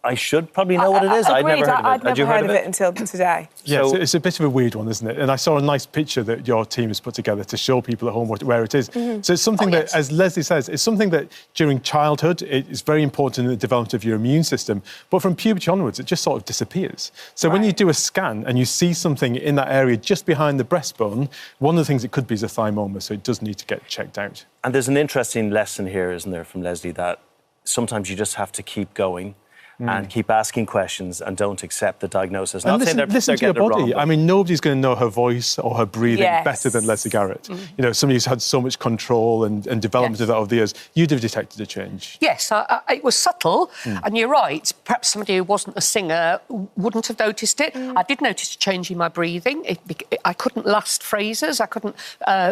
I should probably know what it is. I'd never heard of it. I'd never heard of it until today. Yeah, it's a bit of a weird one, isn't it? And I saw a nice picture that your team has put together to show people at home where it is. So it's something that, as Leslie says, it's something that during childhood, it is very important in the development of your immune system. But from puberty onwards, it just sort of disappears. So when you do a scan and you see something in that area just behind the breastbone, one of the things it could be is a thymoma, so it does need to get checked out. And there's an interesting lesson here, isn't there, from Leslie, that sometimes you just have to keep going and keep asking questions and don't accept the diagnosis. And listen to your body. I mean, nobody's going to know her voice or her breathing better than Leslie Garrett. You know, somebody who's had so much control and development of that over the years. You'd have detected a change. Yes, it was subtle, and you're right. Perhaps somebody who wasn't a singer wouldn't have noticed it. I did notice a change in my breathing. I couldn't last phrases. I couldn't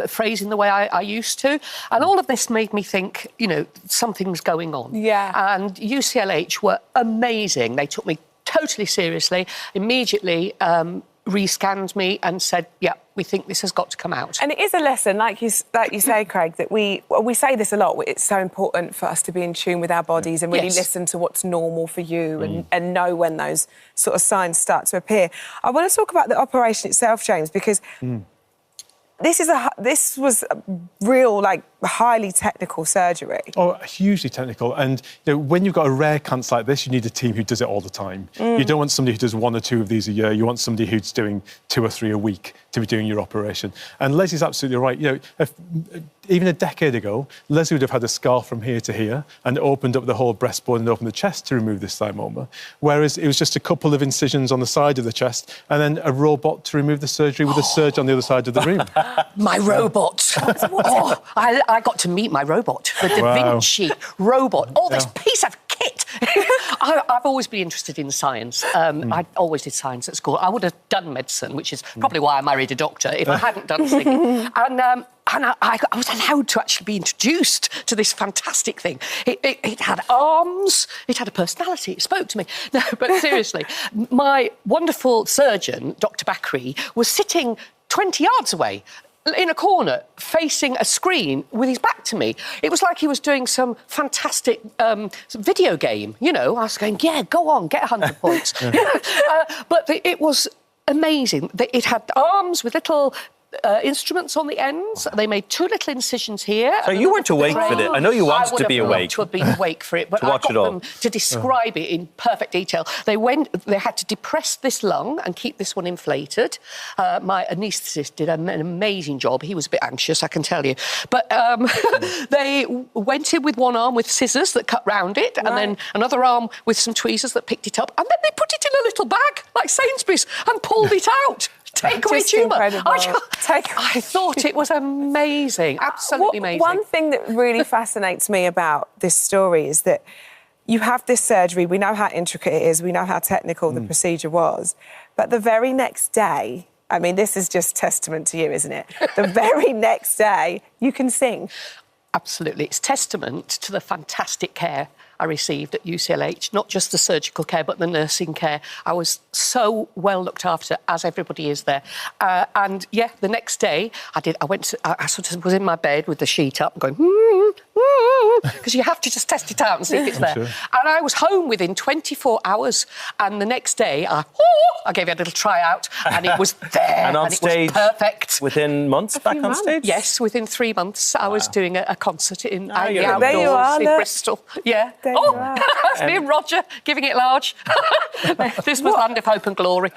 phrase in the way I used to. And all of this made me think, you know, something's going on. Yeah. And UCLH were amazing. They took me totally seriously, immediately re-scanned me and said, yeah, we think this has got to come out. And it is a lesson, like you say, Craig, that we say this a lot. It's so important for us to be in tune with our bodies and really listen to what's normal for you and know when those sort of signs start to appear. I want to talk about the operation itself, James, because this was a real, like, highly technical surgery. Oh, hugely technical. And you know, when you've got a rare cancer like this, you need a team who does it all the time. You don't want somebody who does 1 or 2 of these a year. You want somebody who's doing 2 or 3 a week to be doing your operation. And Leslie's absolutely right. You know, even a decade ago, Leslie would have had a scar from here to here and opened up the whole breastbone and opened the chest to remove this thymoma. Whereas it was just a couple of incisions on the side of the chest and then a robot to remove the surgery with a surgeon on the other side of the room. My robot. I got to meet my robot, the Da Vinci robot. Oh, this piece of kit. I've always been interested in science. I always did science at school. I would have done medicine, which is probably why I married a doctor, if I hadn't done singing. And I was allowed to actually be introduced to this fantastic thing. It had arms, it had a personality, it spoke to me. No, but seriously, my wonderful surgeon, Dr. Bakri, was sitting 20 yards away in a corner, facing a screen with his back to me. It was like he was doing some fantastic video game, you know. I was going, yeah, go on, get 100 points. But it was amazing. It had arms with little instruments on the ends. They made 2 little incisions here. So you weren't awake for it. I know you wanted to be awake. To have been awake for it, but To watch I it got all. them to describe it in perfect detail. They had to depress this lung and keep this one inflated. My anaesthetist did an amazing job. He was a bit anxious, I can tell you. But they went in with one arm with scissors that cut round it, and then another arm with some tweezers that picked it up, and then they put it in a little bag like Sainsbury's and pulled it out. Takeaway Just tumour. incredible. I thought it was amazing, absolutely amazing. One thing that really fascinates me about this story is that you have this surgery, we know how intricate it is, we know how technical the procedure was, but the very next day, I mean, this is just testament to you, isn't it? The very next day, you can sing. Absolutely. It's testament to the fantastic care I received at UCLH, not just the surgical care, but the nursing care. I was so well looked after, as everybody is there. And yeah, the next day, I sort of was in my bed with the sheet up going, because you have to just test it out and see if it's there. Sure. And I was home within 24 hours. And the next day, I gave it a little tryout, and it was there. And on stage, it was perfect. Within months, back on stage? Yes, within 3 months, I was doing a concert in the outdoors There you are, in look. Bristol. Yeah. There you are. That's me and Roger giving it large. This was Land of Hope and Glory.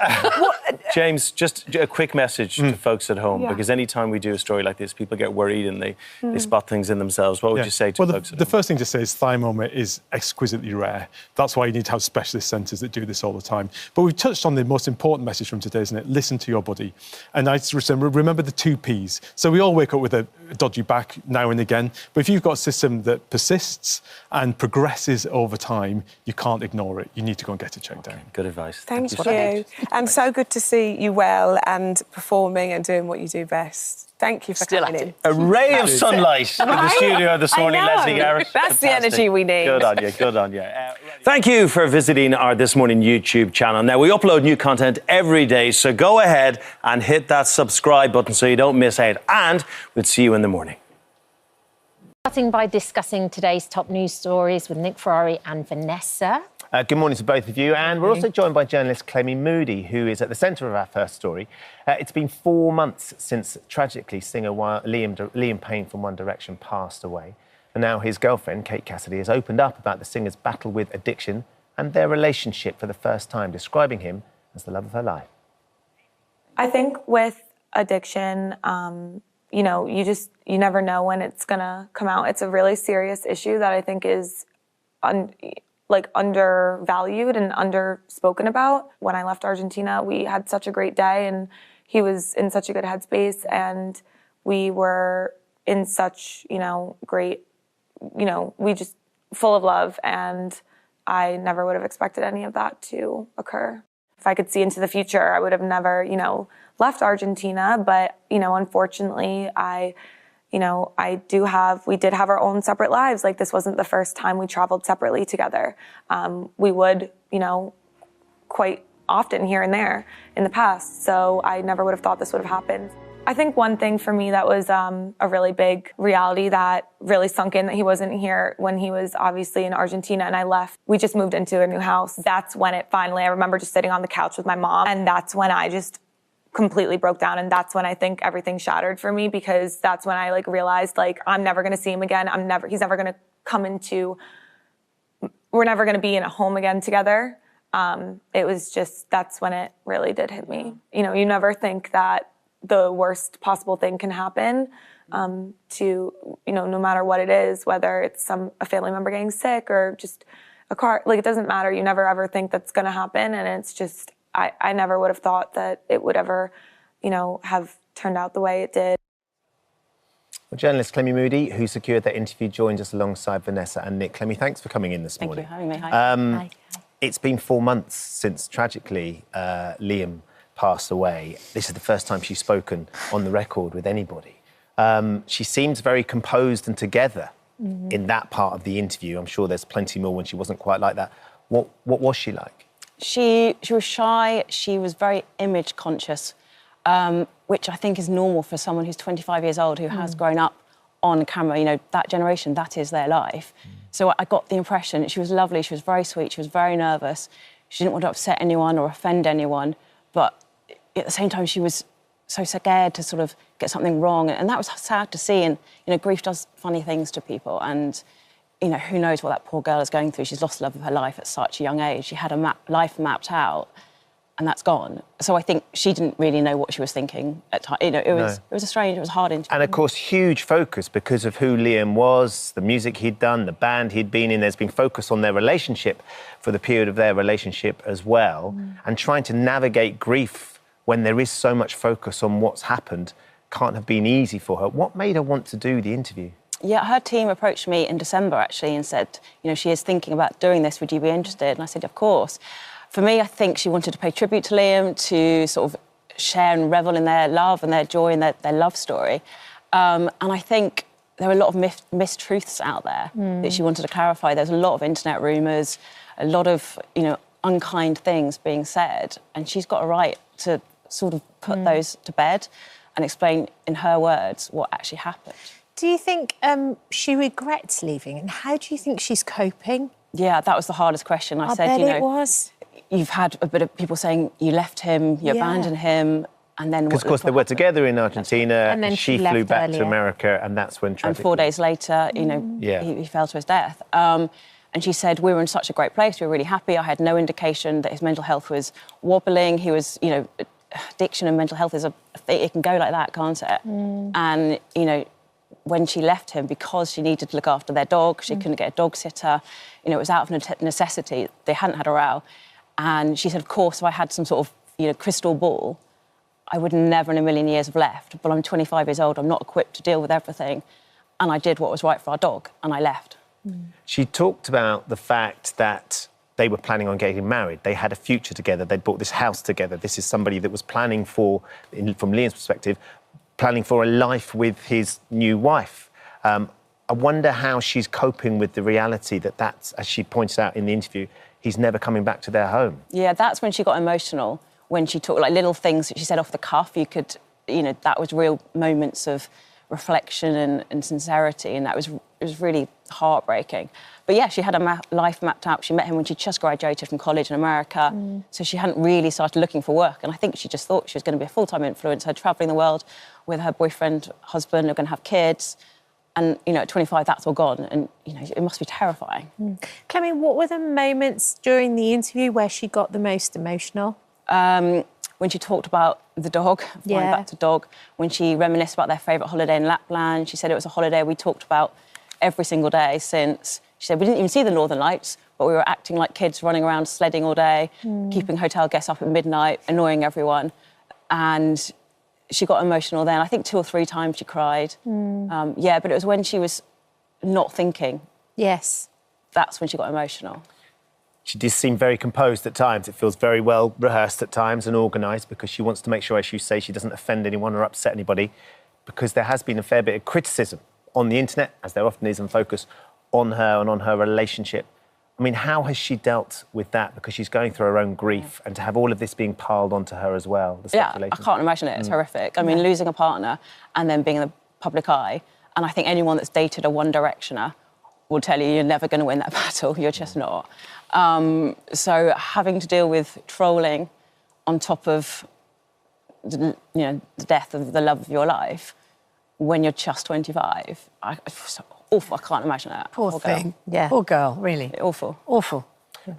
James, just a quick message to folks at home, because any time we do a story like this, people get worried and they spot things in themselves. What would you say to folks at home? The first thing to say is thymoma is exquisitely rare. That's why you need to have specialist centres that do this all the time. But we've touched on the most important message from today, isn't it? Listen to your body. And I just remember the 2 Ps. So we all wake up with a dodgy back now and again, but if you've got a system that persists and progresses over time, you can't ignore it. You need to go and get it checked out. Good advice. Thank you. And so good to see you well and performing and doing what you do best. Thank you for coming in. A ray of sunlight in the studio this morning, Leslie Garrett. That's the energy we need. Good on you, good on you. Thank you for visiting our This Morning YouTube channel. Now, we upload new content every day, so go ahead and hit that subscribe button so you don't miss out. And we'll see you in the morning. Starting by discussing today's top news stories with Nick Ferrari and Vanessa. Good morning to both of you. And we're also joined by journalist Clemmy Moody, who is at the centre of our first story. It's been 4 months since, tragically, singer Liam Payne from One Direction passed away. And now his girlfriend, Kate Cassidy, has opened up about the singer's battle with addiction and their relationship for the first time, describing him as the love of her life. I think with addiction, you know, you never know when it's gonna come out. It's a really serious issue that I think is undervalued and underspoken about. When I left Argentina, we had such a great day and he was in such a good headspace and we were in such, great, we just full of love, and I never would have expected any of that to occur. If I could see into the future, I would have never, left Argentina, but, unfortunately, we did have our own separate lives. Like, this wasn't the first time we traveled separately together. We would, quite often here and there in the past. So I never would have thought this would have happened. I think one thing for me that was a really big reality that really sunk in, that he wasn't here when he was obviously in Argentina and I left. We just moved into a new house. That's when it finally, I remember just sitting on the couch with my mom, and that's when I just completely broke down, and that's when I think everything shattered for me, because that's when I realized I'm never going to see him again. He's never going to come into, we're never going to be in a home again together. It was just, that's when it really did hit me. You never think that the worst possible thing can happen to, no matter what it is, whether it's a family member getting sick or just a car, it doesn't matter. You never ever think that's going to happen. And it's just, I never would have thought that it would ever, have turned out the way it did. Well, journalist Clemmy Moody, who secured that interview, joined us alongside Vanessa and Nick. Clemmy, thanks for coming in this morning. Thank you for having me. Hi. It's been 4 months since, tragically, Liam passed away. This is the first time she's spoken on the record with anybody. She seems very composed and together in that part of the interview. I'm sure there's plenty more when she wasn't quite like that. What was she like? She was shy. She was very image conscious, which I think is normal for someone who's 25 years old, who has grown up on camera. That generation, that is their life. So I got the impression she was lovely. She was very sweet. She was very nervous. She didn't want to upset anyone or offend anyone. But at the same time, she was so scared to sort of get something wrong. And that was sad to see. And, you know, grief does funny things to people. And, you know, who knows what that poor girl is going through. She's lost the love of her life at such a young age. She had a life mapped out, and that's gone. So I think she didn't really know what she was thinking at times. You know, it was a hard interview. And of course, huge focus because of who Liam was, the music he'd done, the band he'd been in. There's been focus on their relationship for the period of their relationship as well. And trying to navigate grief when there is so much focus on what's happened can't have been easy for her. What made her want to do the interview? Yeah, her team approached me in December, actually, and said, you know, she is thinking about doing this. Would you be interested? And I said, of course. For me, I think she wanted to pay tribute to Liam, to sort of share and revel in their love and their joy and their love story. And I think there were a lot of mistruths out there that she wanted to clarify. There's a lot of internet rumours, a lot of, you know, unkind things being said. And she's got a right to sort of put those to bed and explain in her words what actually happened. Do you think she regrets leaving, and how do you think she's coping? Yeah, that was the hardest question. I said, bet you know, it was. You've had a bit of people saying you left him, you abandoned him, and then... Because, of course, they were together in Argentina, And then she she flew left back earlier. to America, and that's when And tragically... 4 days later, you know, he fell to his death. And she said, we were in such a great place, we were really happy. I had no indication that his mental health was wobbling. He was, you know, addiction and mental health is a thing, it can go like that, can't it? And, you know, when she left him, because she needed to look after their dog, she couldn't get a dog sitter, you know, it was out of necessity. They hadn't had a row. And she said, of course, if I had some sort of, you know, crystal ball, I would never in a million years have left. But I'm 25 years old, I'm not equipped to deal with everything. And I did what was right for our dog, and I left. She talked about the fact that they were planning on getting married. They had a future together. They'd bought this house together. This is somebody that was planning for, from Liam's perspective, planning for a life with his new wife. I wonder how she's coping with the reality that that's, as she points out in the interview, he's never coming back to their home. Yeah, that's when she got emotional, when she talked, like, little things that she said off the cuff. You could, you know, that was real moments of reflection and sincerity, and it was really heartbreaking. But yeah, she had a life mapped out. She met him when she just graduated from college in America, so she hadn't really started looking for work. And I think she just thought she was going to be a full-time influencer, travelling the world with her boyfriend, husband, they're going to have kids. And, you know, at 25, that's all gone. And, you know, it must be terrifying. Clemmie, what were the moments during the interview where she got the most emotional? When she talked about the dog, flying back to dog, when she reminisced about their favourite holiday in Lapland. She said it was a holiday we talked about every single day since. She said we didn't even see the Northern Lights, but we were acting like kids, running around sledding all day, keeping hotel guests up at midnight, annoying everyone. And she got emotional then. I think 2 or 3 times she cried. Yeah, but it was when she was not thinking. Yes. That's when she got emotional. She does seem very composed at times. It feels very well rehearsed at times and organised because she wants to make sure, as you say, she doesn't offend anyone or upset anybody, because there has been a fair bit of criticism on the internet, as there often is, and focus on her and on her relationship. I mean, how has she dealt with that? Because she's going through her own grief, and to have all of this being piled onto her as well, the Yeah, speculation. I can't imagine it. It's horrific. I mean, losing a partner and then being in the public eye, and I think anyone that's dated a One Directioner will tell you you're never going to win that battle. You're just not. So having to deal with trolling on top of, the death of the love of your life when you're just 25, it's so awful. I can't imagine that. Poor girl. thing. Yeah. Poor girl, really. Awful. Awful.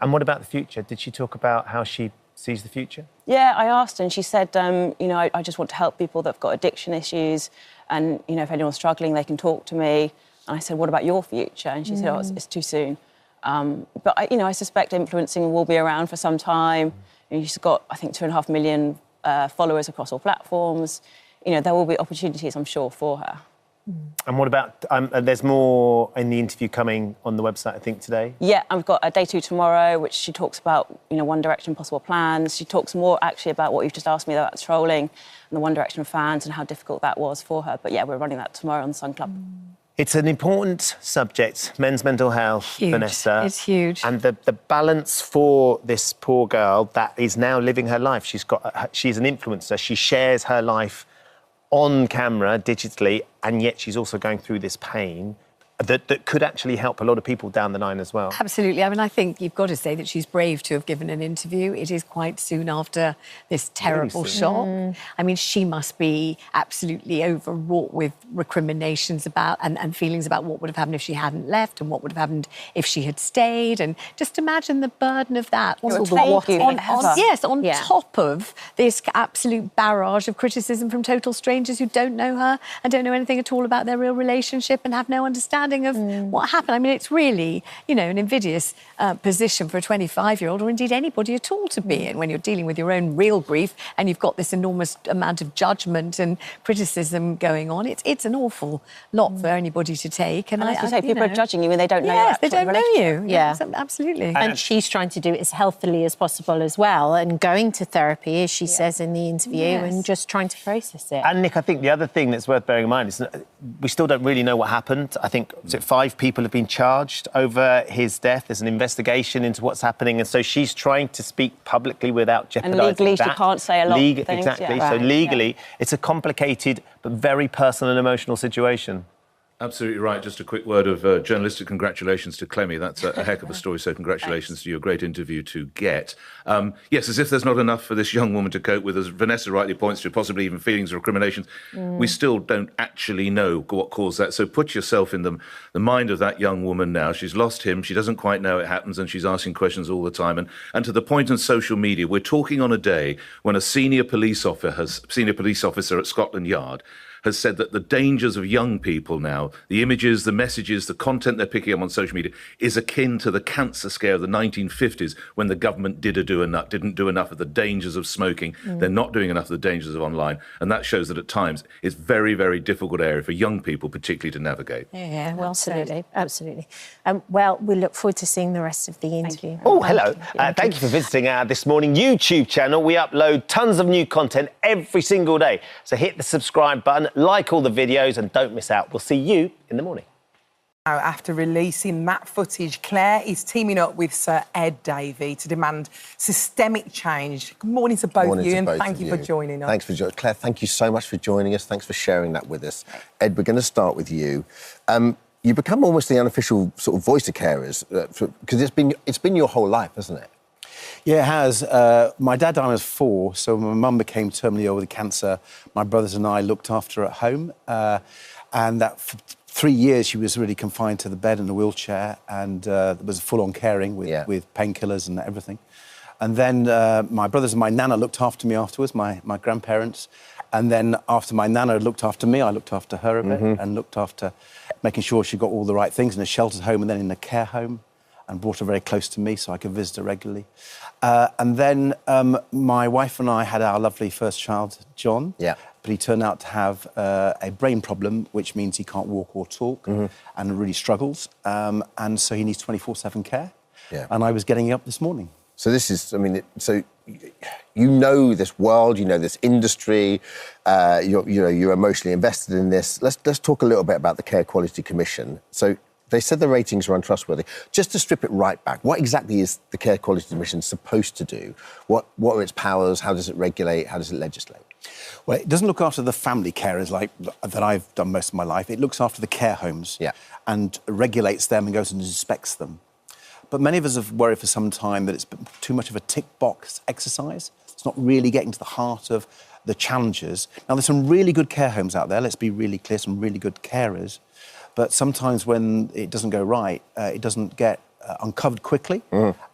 And what about the future? Did she talk about how she sees the future? Yeah, I asked her and she said, I just want to help people that have got addiction issues, and, if anyone's struggling, they can talk to me. And I said, what about your future? And she said, oh, it's too soon. But, I suspect influencing will be around for some time. She's got, I think, 2.5 million followers across all platforms. There will be opportunities, I'm sure, for her. And what about, there's more in the interview coming on the website, I think, today? Yeah, I've got a day 2 tomorrow, which she talks about, One Direction possible plans. She talks more, actually, about what you've just asked me about trolling and the One Direction fans and how difficult that was for her. But, yeah, we're running that tomorrow on the Sun Club. It's an important subject, men's mental health, Huge. Vanessa. It's huge. And the balance for this poor girl that is now living her life. She's an influencer. She shares her life on camera, digitally, and yet she's also going through this pain. that could actually help a lot of people down the line as well. Absolutely. I mean, I think you've got to say that she's brave to have given an interview. It is quite soon after this terrible soon. shock. I mean, she must be absolutely overwrought with recriminations about and feelings about what would have happened if she hadn't left and what would have happened if she had stayed. And just imagine the burden of that. It will take you forever. On top of this absolute barrage of criticism from total strangers who don't know her and don't know anything at all about their real relationship and have no understanding of what happened. I mean, it's really, you know, an invidious position for a 25-year-old or indeed anybody at all to be in when you're dealing with your own real grief and you've got this enormous amount of judgment and criticism going on. It's an awful lot for anybody to take. And as you say, people are judging you and they don't know Yes, they your don't know you. Yeah. Absolutely. And she's trying to do it as healthily as possible as well, and going to therapy, as she says in the interview, and just trying to process it. And Nick, I think the other thing that's worth bearing in mind is we still don't really know what happened. I think 5 people have been charged over his death. There's an investigation into what's happening, and so she's trying to speak publicly without jeopardising And legally, that. she can't say a lot of things. Exactly. Yeah. So Right. legally, it's a complicated but very personal and emotional situation. Absolutely right. Just a quick word of journalistic congratulations to Clemmy. That's a heck of a story, so congratulations to you. A great interview to get. Yes, as if there's not enough for this young woman to cope with, as Vanessa rightly points to, possibly even feelings of recrimination. We still don't actually know what caused that. So put yourself in the mind of that young woman now. She's lost him. She doesn't quite know it happens, and she's asking questions all the time. And to the point on social media, we're talking on a day when a senior police officer at Scotland Yard has said that the dangers of young people now, the images, the messages, the content they're picking up on social media is akin to the cancer scare of the 1950s when the government didn't do enough of the dangers of smoking. They're not doing enough of the dangers of online. And that shows that at times it's very, very difficult area for young people particularly to navigate. Yeah, well, absolutely. Well, we look forward to seeing the rest of the interview. Oh, hello. Thank you for visiting our This Morning YouTube channel. We upload tons of new content every single day. So hit the subscribe button, like all the videos, and don't miss out. We'll see you in the morning. After releasing that footage, Claire is teaming up with Sir Ed Davey to demand systemic change. Good morning to both of you, and thank you for joining us. Thanks for joining. Claire, thank you so much for joining us. Thanks for sharing that with us. Ed, we're going to start with you. You become almost the unofficial sort of voice of carers, because it's been your whole life, hasn't it? Yeah, it has. My dad died when I was 4, so my mum became terminally ill with cancer. My brothers and I looked after her at home, and that for 3 years she was really confined to the bed in a wheelchair, and there was full-on caring with painkillers and everything. And then my brothers and my nana looked after me afterwards, my grandparents. And then after my nana looked after me, I looked after her a bit and looked after making sure she got all the right things in a sheltered home and then in a care home, and brought her very close to me so I could visit her regularly. And then my wife and I had our lovely first child, John. Yeah. But he turned out to have a brain problem, which means he can't walk or talk and really struggles. And so he needs 24/7 care. Yeah. And I was getting up this morning. So this is, I mean, so you know this world, you know this industry, you're emotionally invested in this. Let's talk a little bit about the Care Quality Commission. So they said the ratings are untrustworthy. Just to strip it right back, what exactly is the Care Quality Commission supposed to do? What are its powers? How does it regulate? How does it legislate? Well, it doesn't look after the family carers like that I've done most of my life. It looks after the care homes and regulates them and goes and inspects them. But many of us have worried for some time that it's been too much of a tick box exercise. It's not really getting to the heart of the challenges. Now, there's some really good care homes out there, let's be really clear, some really good carers. But sometimes when it doesn't go right, it doesn't get uncovered quickly,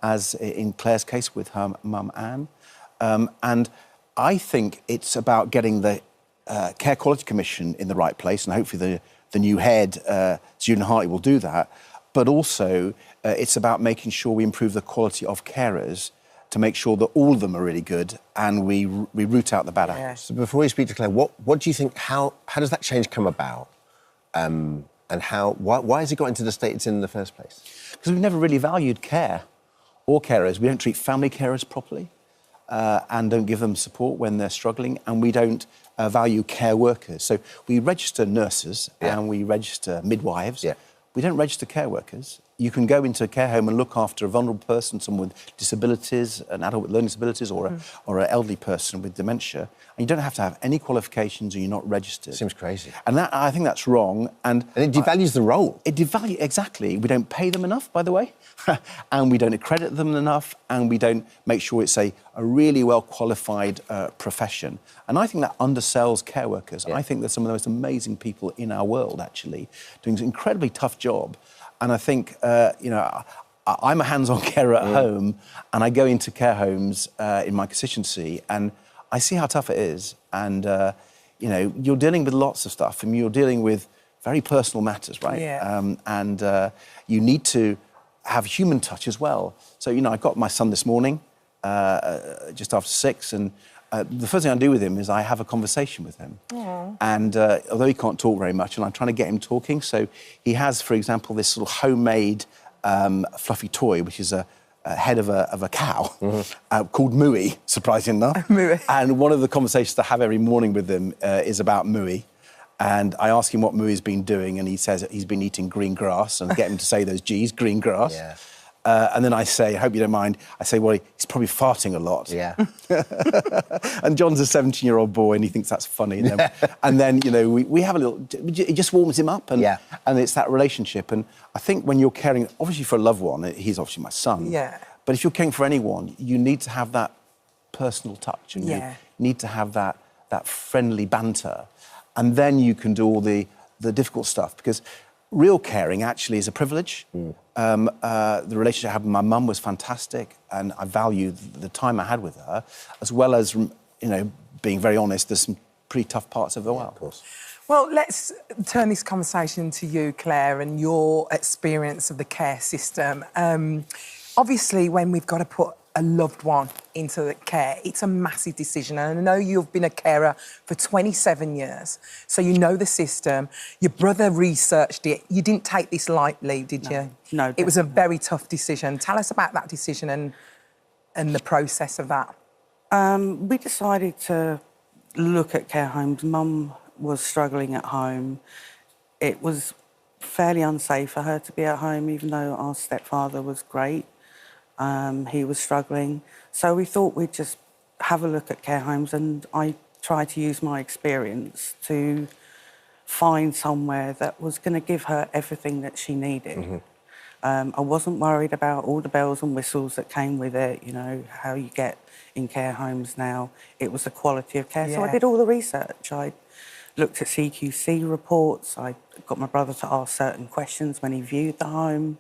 as in Claire's case with her mum, Anne. And I think it's about getting the Care Quality Commission in the right place, and hopefully the new head, Julian Hartley, will do that. But also, it's about making sure we improve the quality of carers to make sure that all of them are really good and we root out the bad apples. So before you speak to Claire, what do you think, how does that change come about? And why has it got into the state it's in the first place? Because we've never really valued care or carers. We don't treat family carers properly and don't give them support when they're struggling, and we don't value care workers. So we register nurses and we register midwives. We don't register care workers, you can go into a care home and look after a vulnerable person, someone with disabilities, an adult with learning disabilities, or an elderly person with dementia, and you don't have to have any qualifications, or you're not registered. Seems crazy. And that, I think that's wrong. And it devalues the role. It devalues, exactly. We don't pay them enough, by the way, and we don't accredit them enough, and we don't make sure it's a really well-qualified profession. And I think that undersells care workers. I think they're some of the most amazing people in our world, actually, doing an incredibly tough job. And I think, you know, I'm a hands-on carer at home, and I go into care homes in my constituency, and I see how tough it is. And, you know, you're dealing with lots of stuff, and you're dealing with very personal matters, right? Yeah. And you need to have human touch as well. So, you know, I got my son this morning, just after 6, and the first thing I do with him is I have a conversation with him. Aww. And although he can't talk very much, and I'm trying to get him talking, so he has, for example, this sort of homemade fluffy toy, which is a head of a cow, called Mooey, surprisingly enough. Mooey. And one of the conversations I have every morning with him is about Mooey. And I ask him what Mooey's been doing, and he says that he's been eating green grass, and get him to say those G's, green grass. Yeah. And then I say, I hope you don't mind, I say, well, he's probably farting a lot. Yeah. And John's a 17-year-old boy, and he thinks that's funny. And then you know, we have a little, it just warms him up, and it's that relationship. And I think when you're caring, obviously for a loved one, he's obviously my son. Yeah. But if you're caring for anyone, you need to have that personal touch, and you need to have that friendly banter. And then you can do all the difficult stuff, because real caring actually is a privilege. The relationship I had with my mum was fantastic, and I value the time I had with her, as well as, you know, being very honest, there's some pretty tough parts of it. Of course. Well, let's turn this conversation to you, Claire, and your experience of the care system. Obviously, when we've got to put a loved one into the care, it's a massive decision. And I know you've been a carer for 27 years, so you know the system. Your brother researched it. You didn't take this lightly, did you? No. It was a very tough decision. Tell us about that decision and the process of that. We decided to look at care homes. Mum was struggling at home. It was fairly unsafe for her to be at home, even though our stepfather was great. He was struggling. So we thought we'd just have a look at care homes, and I tried to use my experience to find somewhere that was going to give her everything that she needed. I wasn't worried about all the bells and whistles that came with it, you know, how you get in care homes now. It was the quality of care. So I did all the research. I looked at CQC reports. I got my brother to ask certain questions when he viewed the home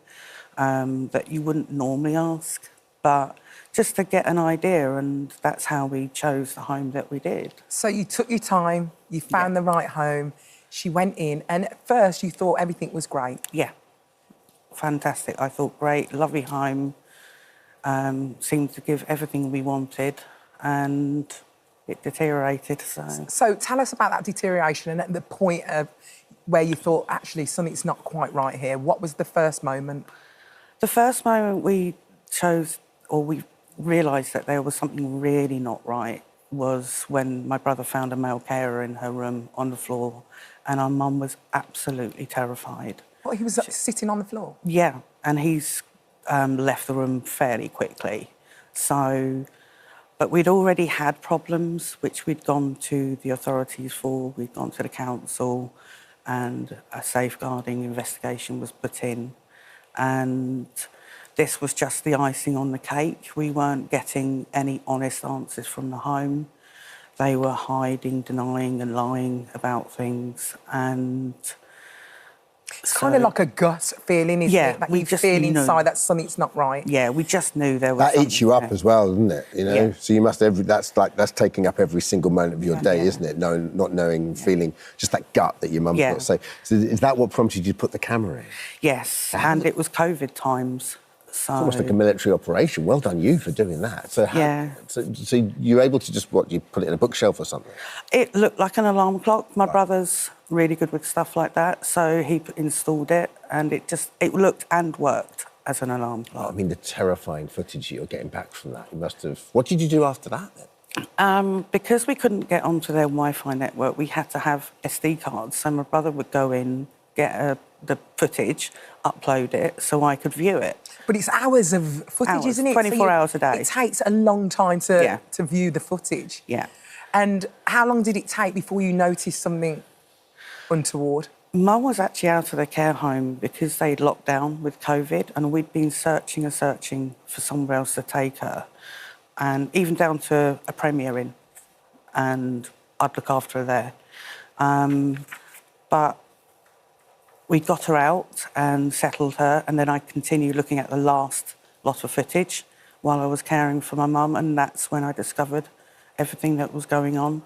that you wouldn't normally ask, but just to get an idea, and that's how we chose the home that we did. So you took your time, you found the right home, she went in, and at first you thought everything was great. Yeah, fantastic. I thought great, lovely home, seemed to give everything we wanted, and it deteriorated. So tell us about that deterioration and at the point of where you thought, actually, something's not quite right here. What was the first moment? The first moment we chose, or we realised that there was something really not right, was when my brother found a male carer in her room on the floor, and our mum was absolutely terrified. What, he was sitting on the floor? Yeah, and he's left the room fairly quickly. So, but we'd already had problems which we'd gone to the authorities for. We'd gone to the council, and a safeguarding investigation was put in. And this was just the icing on the cake. We weren't getting any honest answers from the home. They were hiding, denying and lying about things. And it's kind of like a gut feeling, isn't it? That you feel inside that something's not right. Yeah, we just knew there was that eats you up as well, doesn't it? You know, Yeah. so you must that's taking up every single moment of your day, isn't it? Not knowing, feeling just that gut that your mum's got. So is that what prompted you to put the camera in? Yes, and it was COVID times. So It's almost like a military operation. Well done you for doing that. So so you're able to just you put it in a bookshelf or something? It looked like an alarm clock. My brother's really good with stuff like that, so he installed it, and it looked and worked as an alarm clock. I mean, the terrifying footage you're getting back from that, you must have... What did you do after that, then? Because we couldn't get onto their Wi-Fi network, we had to have SD cards. So my brother would go in, get the footage, upload it, so I could view it. But it's hours of footage, Hours, isn't it? 24 hours a day. It takes a long time to view the footage. Yeah. And how long did it take before you noticed something untoward? Mum was actually out of the care home because they'd locked down with COVID, and we'd been searching and searching for somewhere else to take her, and even down to a Premier Inn, and I'd look after her there. But we got her out and settled her, and then I continued looking at the last lot of footage while I was caring for my mum, and that's when I discovered everything that was going on.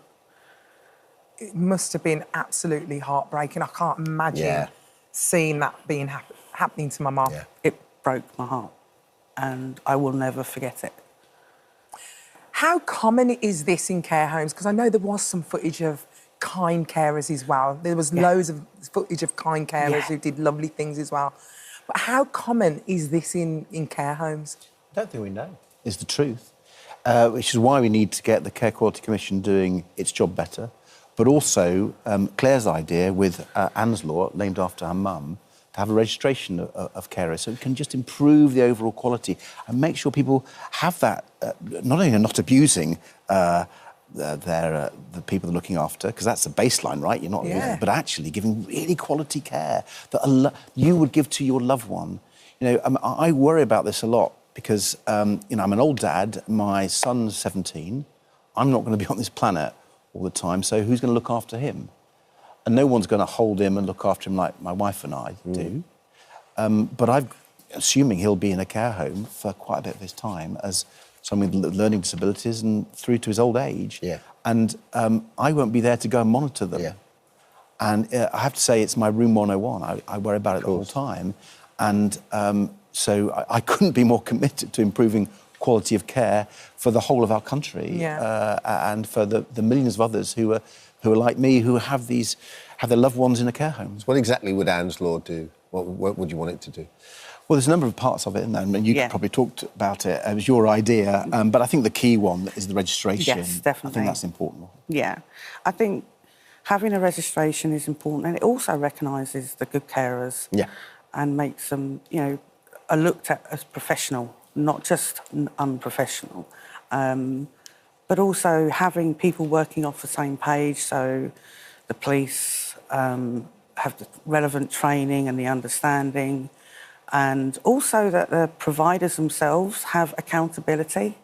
It must have been absolutely heartbreaking. I can't imagine seeing that being happening to my mum. Yeah. It broke my heart, and I will never forget it. How common is this in care homes? Because I know there was some footage of kind carers as well. There was loads of footage of kind carers who did lovely things as well. But how common is this in care homes? I don't think we know. Is the truth. Which is why we need to get the Care Quality Commission doing its job better. But also, Claire's idea with Anne's Law, named after her mum, to have a registration of carers, so it can just improve the overall quality and make sure people have that, not only not abusing the people they're looking after, because that's the baseline, right? You're not abusing, but actually giving really quality care that you would give to your loved one. You know, I worry about this a lot because, you know, I'm an old dad, my son's 17, I'm not going to be on this planet all the time, so who's going to look after him? And no one's going to hold him and look after him like my wife and I do. But I'm assuming he'll be in a care home for quite a bit of his time as someone with learning disabilities and through to his old age. Yeah. And I won't be there to go and monitor them. Yeah. And I have to say, it's my room 101. I worry about it the whole time. And so I couldn't be more committed to improving quality of care for the whole of our country and for the millions of others who are like me, who have their loved ones in a care home. So what exactly would Anne's Law do? What would you want it to do? Well, there's a number of parts of it, and you probably talked about it. It was your idea, but I think the key one is the registration. Yes, definitely. I think that's important. Yeah, I think having a registration is important, and it also recognises the good carers. Yeah. And makes them, you know, are looked at as professional, not just unprofessional. But also having people working off the same page, so the police have the relevant training and the understanding, and also that the providers themselves have accountability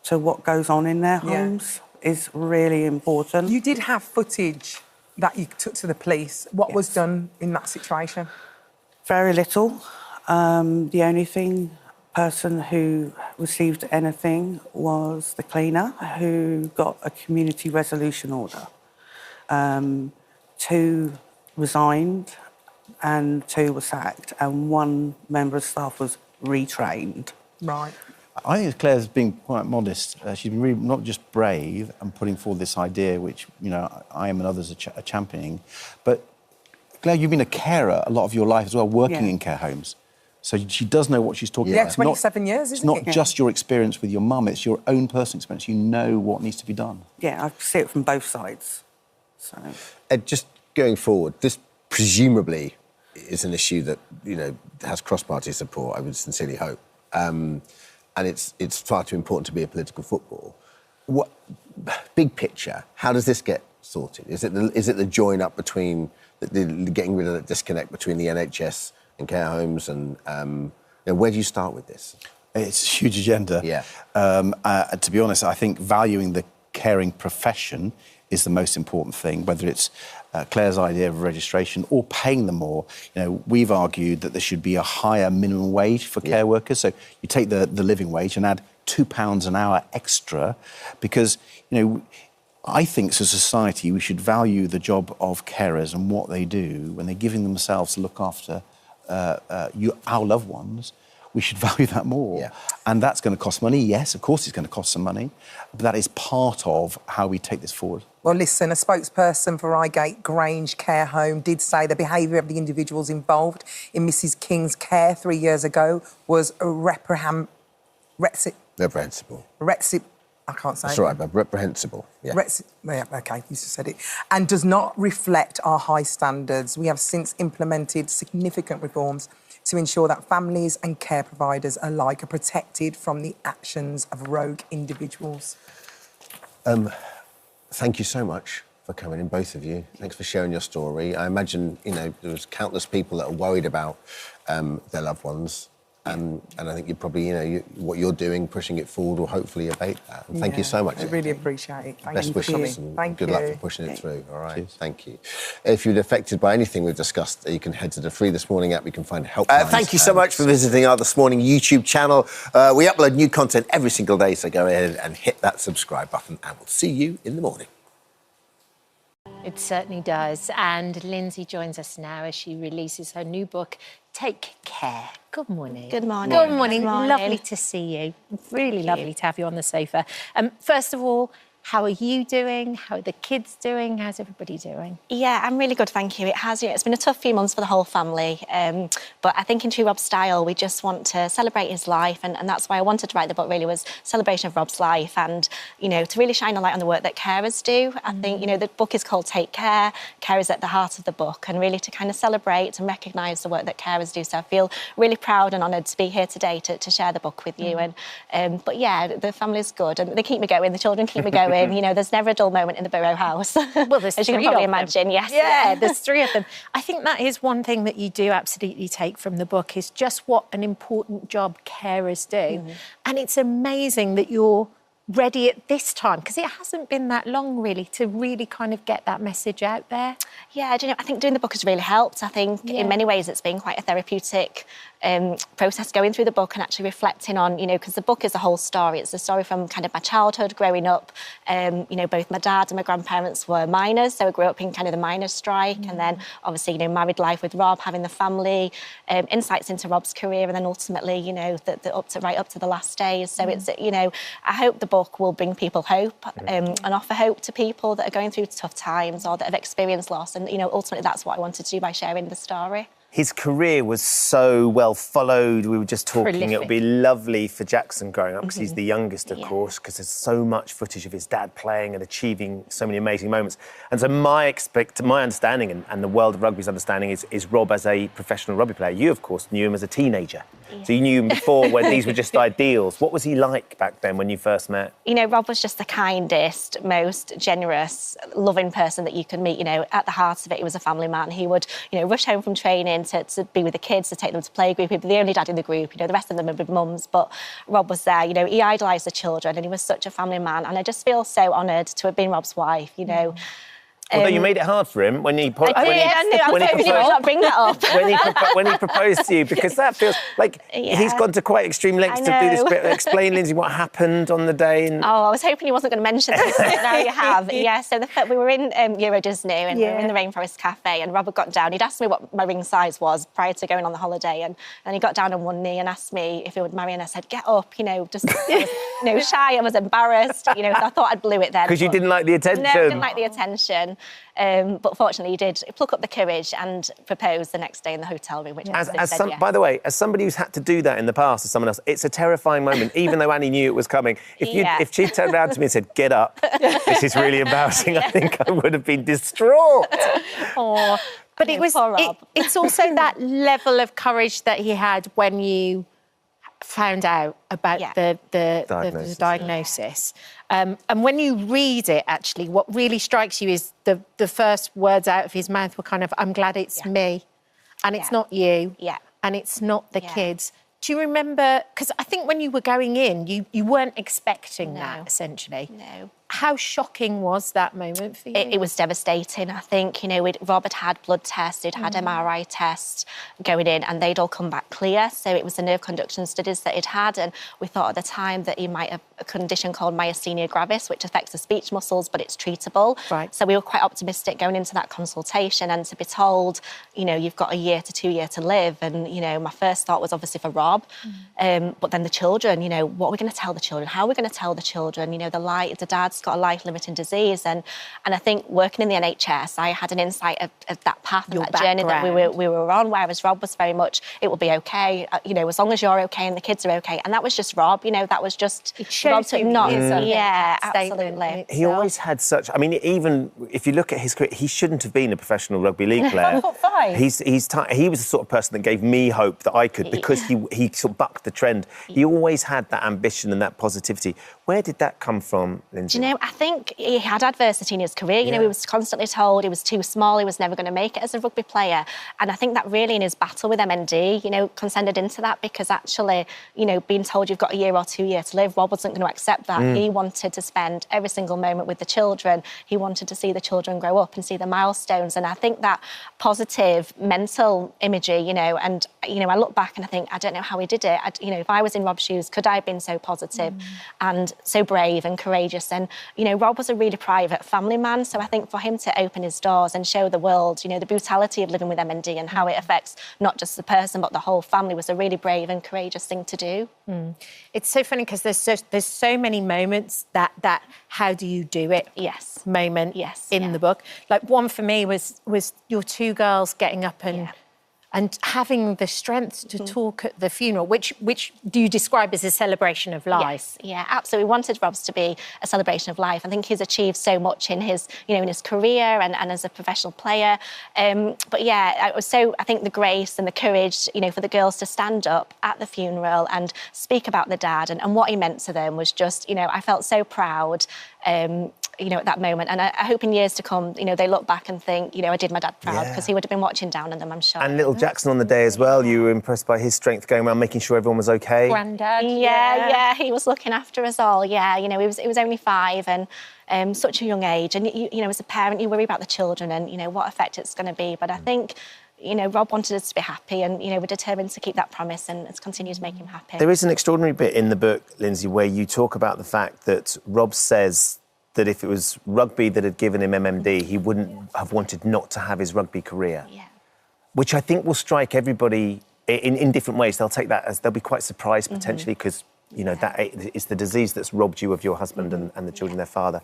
to what goes on in their homes is really important. You did have footage that you took to the police. What was done in that situation? Very little. The only person who received anything was the cleaner, who got a community resolution order. 2 resigned and 2 were sacked, and 1 member of staff was retrained. Right. I think Claire's been quite modest. She's been really not just brave and putting forward this idea, which, you know, I am and others are championing, but Claire, you've been a carer a lot of your life as well, working in care homes. So she does know what she's talking about. Yeah, 27 years, isn't it? It's not just your experience with your mum, it's your own personal experience. You know what needs to be done. Yeah, I see it from both sides. So, Ed, just going forward, this presumably is an issue that, you know, has cross-party support, I would sincerely hope. And it's far too important to be a political football. What, big picture, how does this get sorted? Is it the join up between, the getting rid of that disconnect between the NHS and care homes, and you know, where do you start with this? It's a huge agenda. Yeah. To be honest, I think valuing the caring profession is the most important thing, whether it's Claire's idea of registration or paying them more. You know, we've argued that there should be a higher minimum wage for care workers. So you take the living wage and add £2 an hour extra, because, you know, I think as a society we should value the job of carers and what they do when they're giving themselves to look after our loved ones. We should value that more. Yeah. And that's going to cost money. Yes, of course it's going to cost some money, but that is part of how we take this forward. Well, listen, a spokesperson for Reigate Grange Care Home did say the behaviour of the individuals involved in Mrs King's care 3 years ago was reprehensible. I can't say That's it. all right, but reprehensible. Yeah. Yeah, OK, you just said it. And does not reflect our high standards. We have since implemented significant reforms to ensure that families and care providers alike are protected from the actions of rogue individuals. Thank you so much for coming in, both of you. Thanks for sharing your story. I imagine, there's countless people that are worried about their loved ones. And I think you're probably, what you're doing, pushing it forward, will hopefully abate that. And thank you so much. I really appreciate it. Thank Best you for coming. wishes and Thank good you. luck for pushing it through. All right, thank you. If you're affected by anything we've discussed, you can head to the Free This Morning app. You can find help. Thank you so much for visiting our This Morning YouTube channel. We upload new content every single day, so go ahead and hit that subscribe button, and we'll see you in the morning. It certainly does. And Lindsay joins us now as she releases her new book, Take Care. Good morning. Good morning. Good morning. Good morning. Lovely to see you. Really lovely to have you on the sofa. First of all, how are you doing? How are the kids doing? How's everybody doing? Yeah, I'm really good, thank you. It has, it's been a tough few months for the whole family. But I think in true Rob's style, we just want to celebrate his life. And that's why I wanted to write the book, really, was celebration of Rob's life. And, to really shine a light on the work that carers do. I think, the book is called Take Care. Care is at the heart of the book. And really to kind of celebrate and recognise the work that carers do. So I feel really proud and honoured to be here today to share the book with you. But yeah, the family's good. And they keep me going. The children keep me going. There's never a dull moment in the Burrow house. Well, there's as you can probably imagine, yes. Yeah, there's 3 of them. I think that is one thing that you do absolutely take from the book, is just what an important job carers do. And it's amazing that you're ready at this time, because it hasn't been that long, really, to really kind of get that message out there. Yeah, I think doing the book has really helped. I think in many ways it's been quite a therapeutic process going through the book and actually reflecting on, because the book is a whole story. It's a story from kind of my childhood growing up. Both my dad and my grandparents were miners, so I grew up in kind of the miners' strike, and then obviously, married life with Rob, having the family, insights into Rob's career, and then ultimately, right up to the last days. So it's, I hope the book will bring people hope and offer hope to people that are going through tough times or that have experienced loss. And, ultimately that's what I wanted to do by sharing the story. His career was so well followed. We were just talking, Prolific. it would be lovely for Jackson growing up, because he's the youngest, of course, because there's so much footage of his dad playing and achieving so many amazing moments. And so my understanding and the world of rugby's understanding is Rob as a professional rugby player. You, of course, knew him as a teenager. So you knew him before, where these were just ideals. What was he like back then when you first met? Rob was just the kindest, most generous, loving person that you could meet. At the heart of it, he was a family man. He would, rush home from training to be with the kids, to take them to playgroup. He'd be the only dad in the group. The rest of them would be mums, but Rob was there. He idolised the children, and he was such a family man. And I just feel so honoured to have been Rob's wife. Although you made it hard for him when he I knew. I was hoping you would not bring that up. when he proposed to you, because that feels like he's gone to quite extreme lengths to do this bit. Explain, Lindsay, what happened on the day. And... Oh, I was hoping he wasn't going to mention this, but now you have. Yeah, so we were in Euro Disney, and we were in the Rainforest Cafe, and Robert got down. He'd asked me what my ring size was prior to going on the holiday, and then he got down on one knee and asked me if he would marry, and I said, get up, just I was, shy, I was embarrassed, so I thought I'd blew it then. Because you didn't like the attention. No, I didn't like the attention. But fortunately, he did pluck up the courage and propose the next day in the hotel room, which By the way, as somebody who's had to do that in the past to someone else, it's a terrifying moment, even though Annie knew it was coming. If she turned around to me and said, get up, this is really embarrassing, I think I would have been distraught. Oh, but it's also that level of courage that he had when you found out about the diagnosis. And when you read it, actually, what really strikes you is the first words out of his mouth were kind of, I'm glad it's me, and it's not you, and it's not the kids. Do you remember, because I think when you were going in, you weren't expecting that, essentially. No. How shocking was that moment for you? It was devastating. I think, Rob had blood tests, he'd had MRI tests going in, and they'd all come back clear. So it was the nerve conduction studies that he'd had, and we thought at the time that he might have a condition called myasthenia gravis, which affects the speech muscles, but it's treatable. Right. So we were quite optimistic going into that consultation, and to be told, you've got a year to 2 years to live, and, my first thought was obviously for Rob, but then the children, what are we going to tell the children? How are we going to tell the children? The dad's got a life-limiting disease. And I think working in the NHS, I had an insight of that path and that journey that we were on, whereas Rob was very much, it will be okay, you know, as long as you're okay and the kids are okay. And that was just Rob, you know, that was just Rob to not, yeah, absolutely. He always had such, I mean, even if you look at his career, he shouldn't have been a professional rugby league player. He was the sort of person that gave me hope that I could, because he sort of bucked the trend. He always had that ambition and that positivity. Where did that come from, Lindsay? Do you know, I think he had adversity in his career. You know, he was constantly told he was too small, he was never going to make it as a rugby player. And I think that really in his battle with MND, you know, consented into that, because actually, you know, being told you've got a year or 2 years to live, Rob wasn't going to accept that. He wanted to spend every single moment with the children. He wanted to see the children grow up and see the milestones. And I think that positive mental imagery, you know, and, you know, I look back and I think, I don't know how he did it. You know, if I was in Rob's shoes, could I have been so positive and so brave and courageous? And, you know, Rob was a really private family man. So I think for him to open his doors and show the world, you know, the brutality of living with MND and how it affects not just the person, but the whole family was a really brave and courageous thing to do. It's so funny because there's so many moments that how do you do it moment in the book. Like one for me was your two girls getting up and having the strength to talk at the funeral, which do you describe as a celebration of life? Yes, yeah, absolutely. We wanted Rob's to be a celebration of life. I think he's achieved so much in his, you know, in his career and as a professional player. But yeah, it was so, I think the grace and the courage, you know, for the girls to stand up at the funeral and speak about the dad and what he meant to them was just, you know, I felt so proud. You know, at that moment. And I hope in years to come, you know, they look back and think, you know, I did my dad proud, because he would have been watching down on them, I'm sure. And little Jackson on the day as well, you were impressed by his strength going around making sure everyone was okay? Granddad. Yeah, he was looking after us all, yeah. You know, he was only 5 and such a young age. And, you know, as a parent, you worry about the children and, you know, what effect it's going to be. But I think, you know, Rob wanted us to be happy and, you know, we're determined to keep that promise and let's continue to make him happy. There is an extraordinary bit in the book, Lindsay, where you talk about the fact that Rob says that if it was rugby that had given him MMD, he wouldn't have wanted not to have his rugby career. Yeah. Which I think will strike everybody in different ways. They'll take that as, they'll be quite surprised potentially because, you know, that it's the disease that's robbed you of your husband and the children, their father.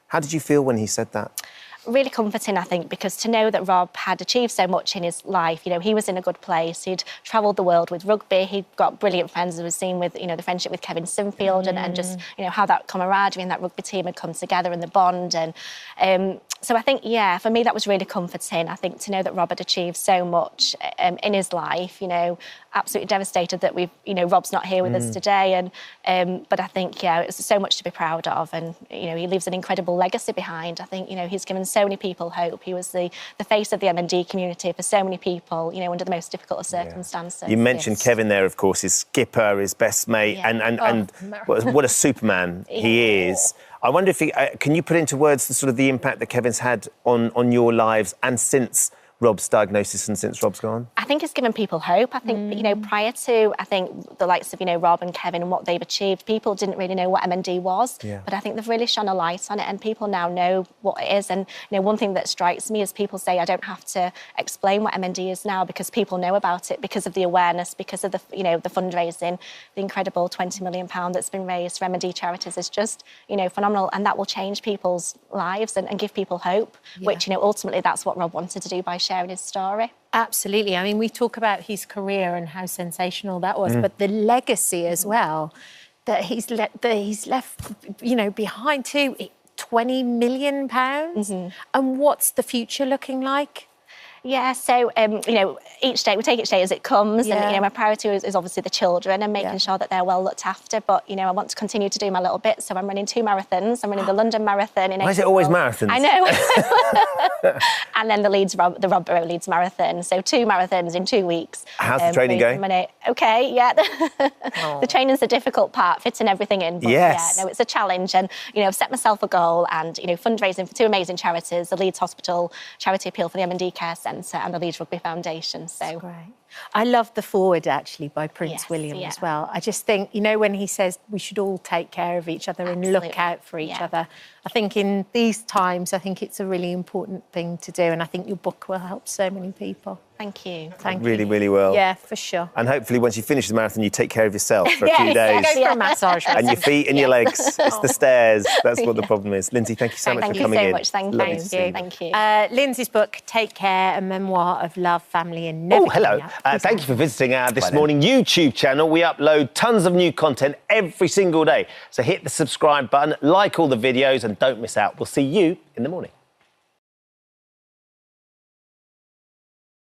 How did you feel when he said that? Really comforting, I think, because to know that Rob had achieved so much in his life, you know, he was in a good place. He'd travelled the world with rugby. He'd got brilliant friends, as we've seen with, you know, the friendship with Kevin Sinfield and just, you know, how that camaraderie and that rugby team had come together and the bond. And so I think, yeah, for me, that was really comforting. I think to know that Rob had achieved so much in his life, you know, absolutely devastated that we've, you know, Rob's not here with us today. And but I think, yeah, it's so much to be proud of. And, you know, he leaves an incredible legacy behind. I think, you know, he's given so many people hope. He was the face of the MND community for so many people, you know, under the most difficult of circumstances. You mentioned Kevin there, of course, his skipper, his best mate, and what a Superman he is. I wonder if can you put into words the impact that Kevin's had on your lives and since Rob's diagnosis and since Rob's gone? I think it's given people hope. I think, you know, prior to, I think, the likes of, you know, Rob and Kevin and what they've achieved, people didn't really know what MND was. Yeah. But I think they've really shone a light on it and people now know what it is. And, you know, one thing that strikes me is people say, I don't have to explain what MND is now because people know about it, because of the awareness, because of the, you know, the fundraising, the incredible £20 million that's been raised for MND charities is just, you know, phenomenal. And that will change people's lives and give people hope, which, you know, ultimately that's what Rob wanted to do by sharing his story. Absolutely. I mean, we talk about his career and how sensational that was, but the legacy as well that he's left, you know, behind too. £20 million. And what's the future looking like? Yeah, so, you know, we take each day as it comes. And, you know, my priority is obviously the children and making sure that they're well looked after. But, you know, I want to continue to do my little bit. So I'm running 2 marathons. I'm running the London Marathon in April. Why is it always marathons? I know. And then the Rob Borough Leeds Marathon. So 2 marathons in 2 weeks. How's the training going? Okay, yeah. The training's the difficult part, fitting everything in. But yeah, no, it's a challenge. And, you know, I've set myself a goal and, you know, fundraising for 2 amazing charities, the Leeds Hospital Charity Appeal for the MND Care Centre and the Leeds Rugby Foundation. So great. I love the foreword, actually, by Prince Yes, William yeah. as well. I just think, you know, when he says we should all take care of each other and look out for each other, I think in these times, I think it's a really important thing to do, and I think your book will help so many people. Thank you. Thank you. Really, really well. Yeah, for sure. And hopefully, once you finish the marathon, you take care of yourself for a few days. Go for a massage. And your feet and your legs. It's the stairs. That's what the problem is. Lindsay, thank you so much for coming in. Lovely to see you. Thank you. Lindsay's book, Take Care, a memoir of love, family and never Oh, hello. giving up. Thank you for visiting our This Morning YouTube channel. We upload tons of new content every single day. So hit the subscribe button, like all the videos, and don't miss out. We'll see you in the morning.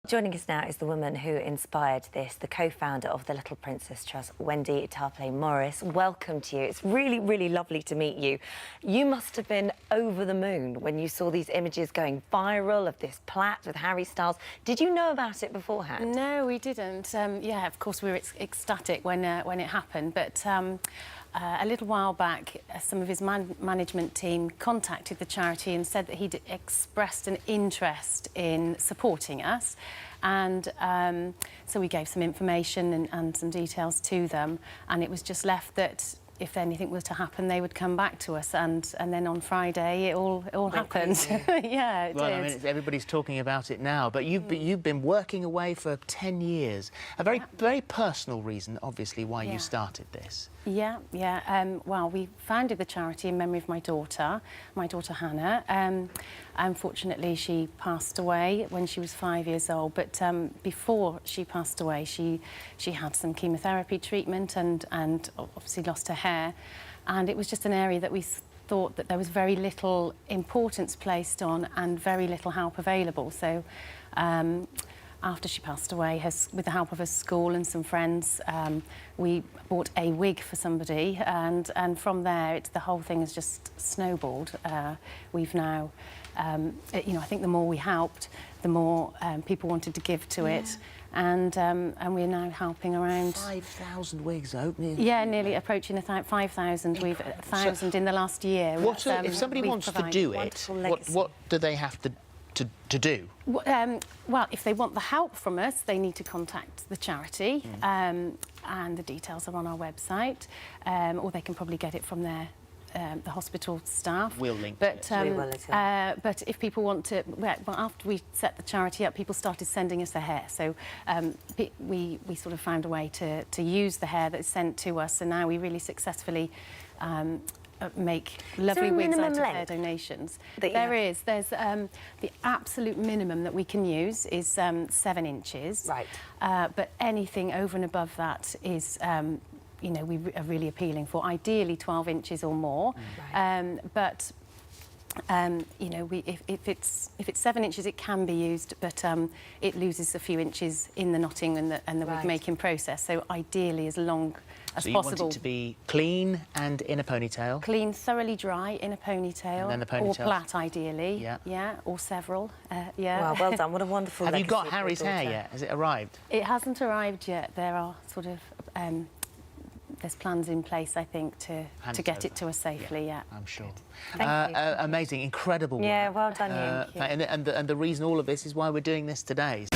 Joining us now is the woman who inspired this, the co-founder of the Little Princess Trust, Wendy Tarpley-Morris. Welcome to you. It's really, really lovely to meet you. You must have been over the moon when you saw these images going viral of this plaque with Harry Styles. Did you know about it beforehand? No, we didn't. Yeah, of course, we were ecstatic when it happened, but a little while back, some of his management team contacted the charity and said that he'd expressed an interest in supporting us. And so we gave some information and some details to them, and it was just left that if anything was to happen, they would come back to us, and then on Friday it all happened. Yeah, it did. I mean, everybody's talking about it now, but you've been working away for 10 years. A very personal reason, obviously, why you started this. Yeah. Well, we founded the charity in memory of my daughter Hannah. Unfortunately, she passed away when she was 5 years old, but before she passed away, she had some chemotherapy treatment and obviously lost her hair. And it was just an area that we thought that there was very little importance placed on and very little help available. So after she passed away, with the help of her school and some friends, we bought a wig for somebody, and from there, the whole thing has just snowballed. We've now, I think the more we helped, the more people wanted to give to it, and we're now helping around 5,000 wigs opening. Yeah, nearly approaching 5,000. We've 1,000 in the last year. If somebody wants to do it, what do they have to do? Well, if they want the help from us, they need to contact the charity, and the details are on our website, or they can probably get it from the hospital staff. We'll link but, to it. But if people want to, well, after we set the charity up, people started sending us their hair. So we sort of found a way to use the hair that's sent to us, and now we really successfully make lovely wigs out of hair donations. There's the absolute minimum that we can use is 7 inches. Right. But anything over and above that is we are really appealing for. Ideally 12 inches or more. Right. But if it's 7 inches, it can be used, but it loses a few inches in the knotting and the wig making process. So ideally as long as so you possible. want it to be clean and in a ponytail? Clean, thoroughly dry, in a ponytail. And then the ponytail. Or plait, ideally. Yeah, or several. Yeah. Well done. What a wonderful Have you got legacy for Harry's your hair daughter. yet? Has it arrived? It hasn't arrived yet. There are sort of there's plans in place, I think, to get it to us safely. Yeah, I'm sure. Thank you. Amazing, incredible work. Yeah, well done, you. And the reason all of this is why we're doing this today.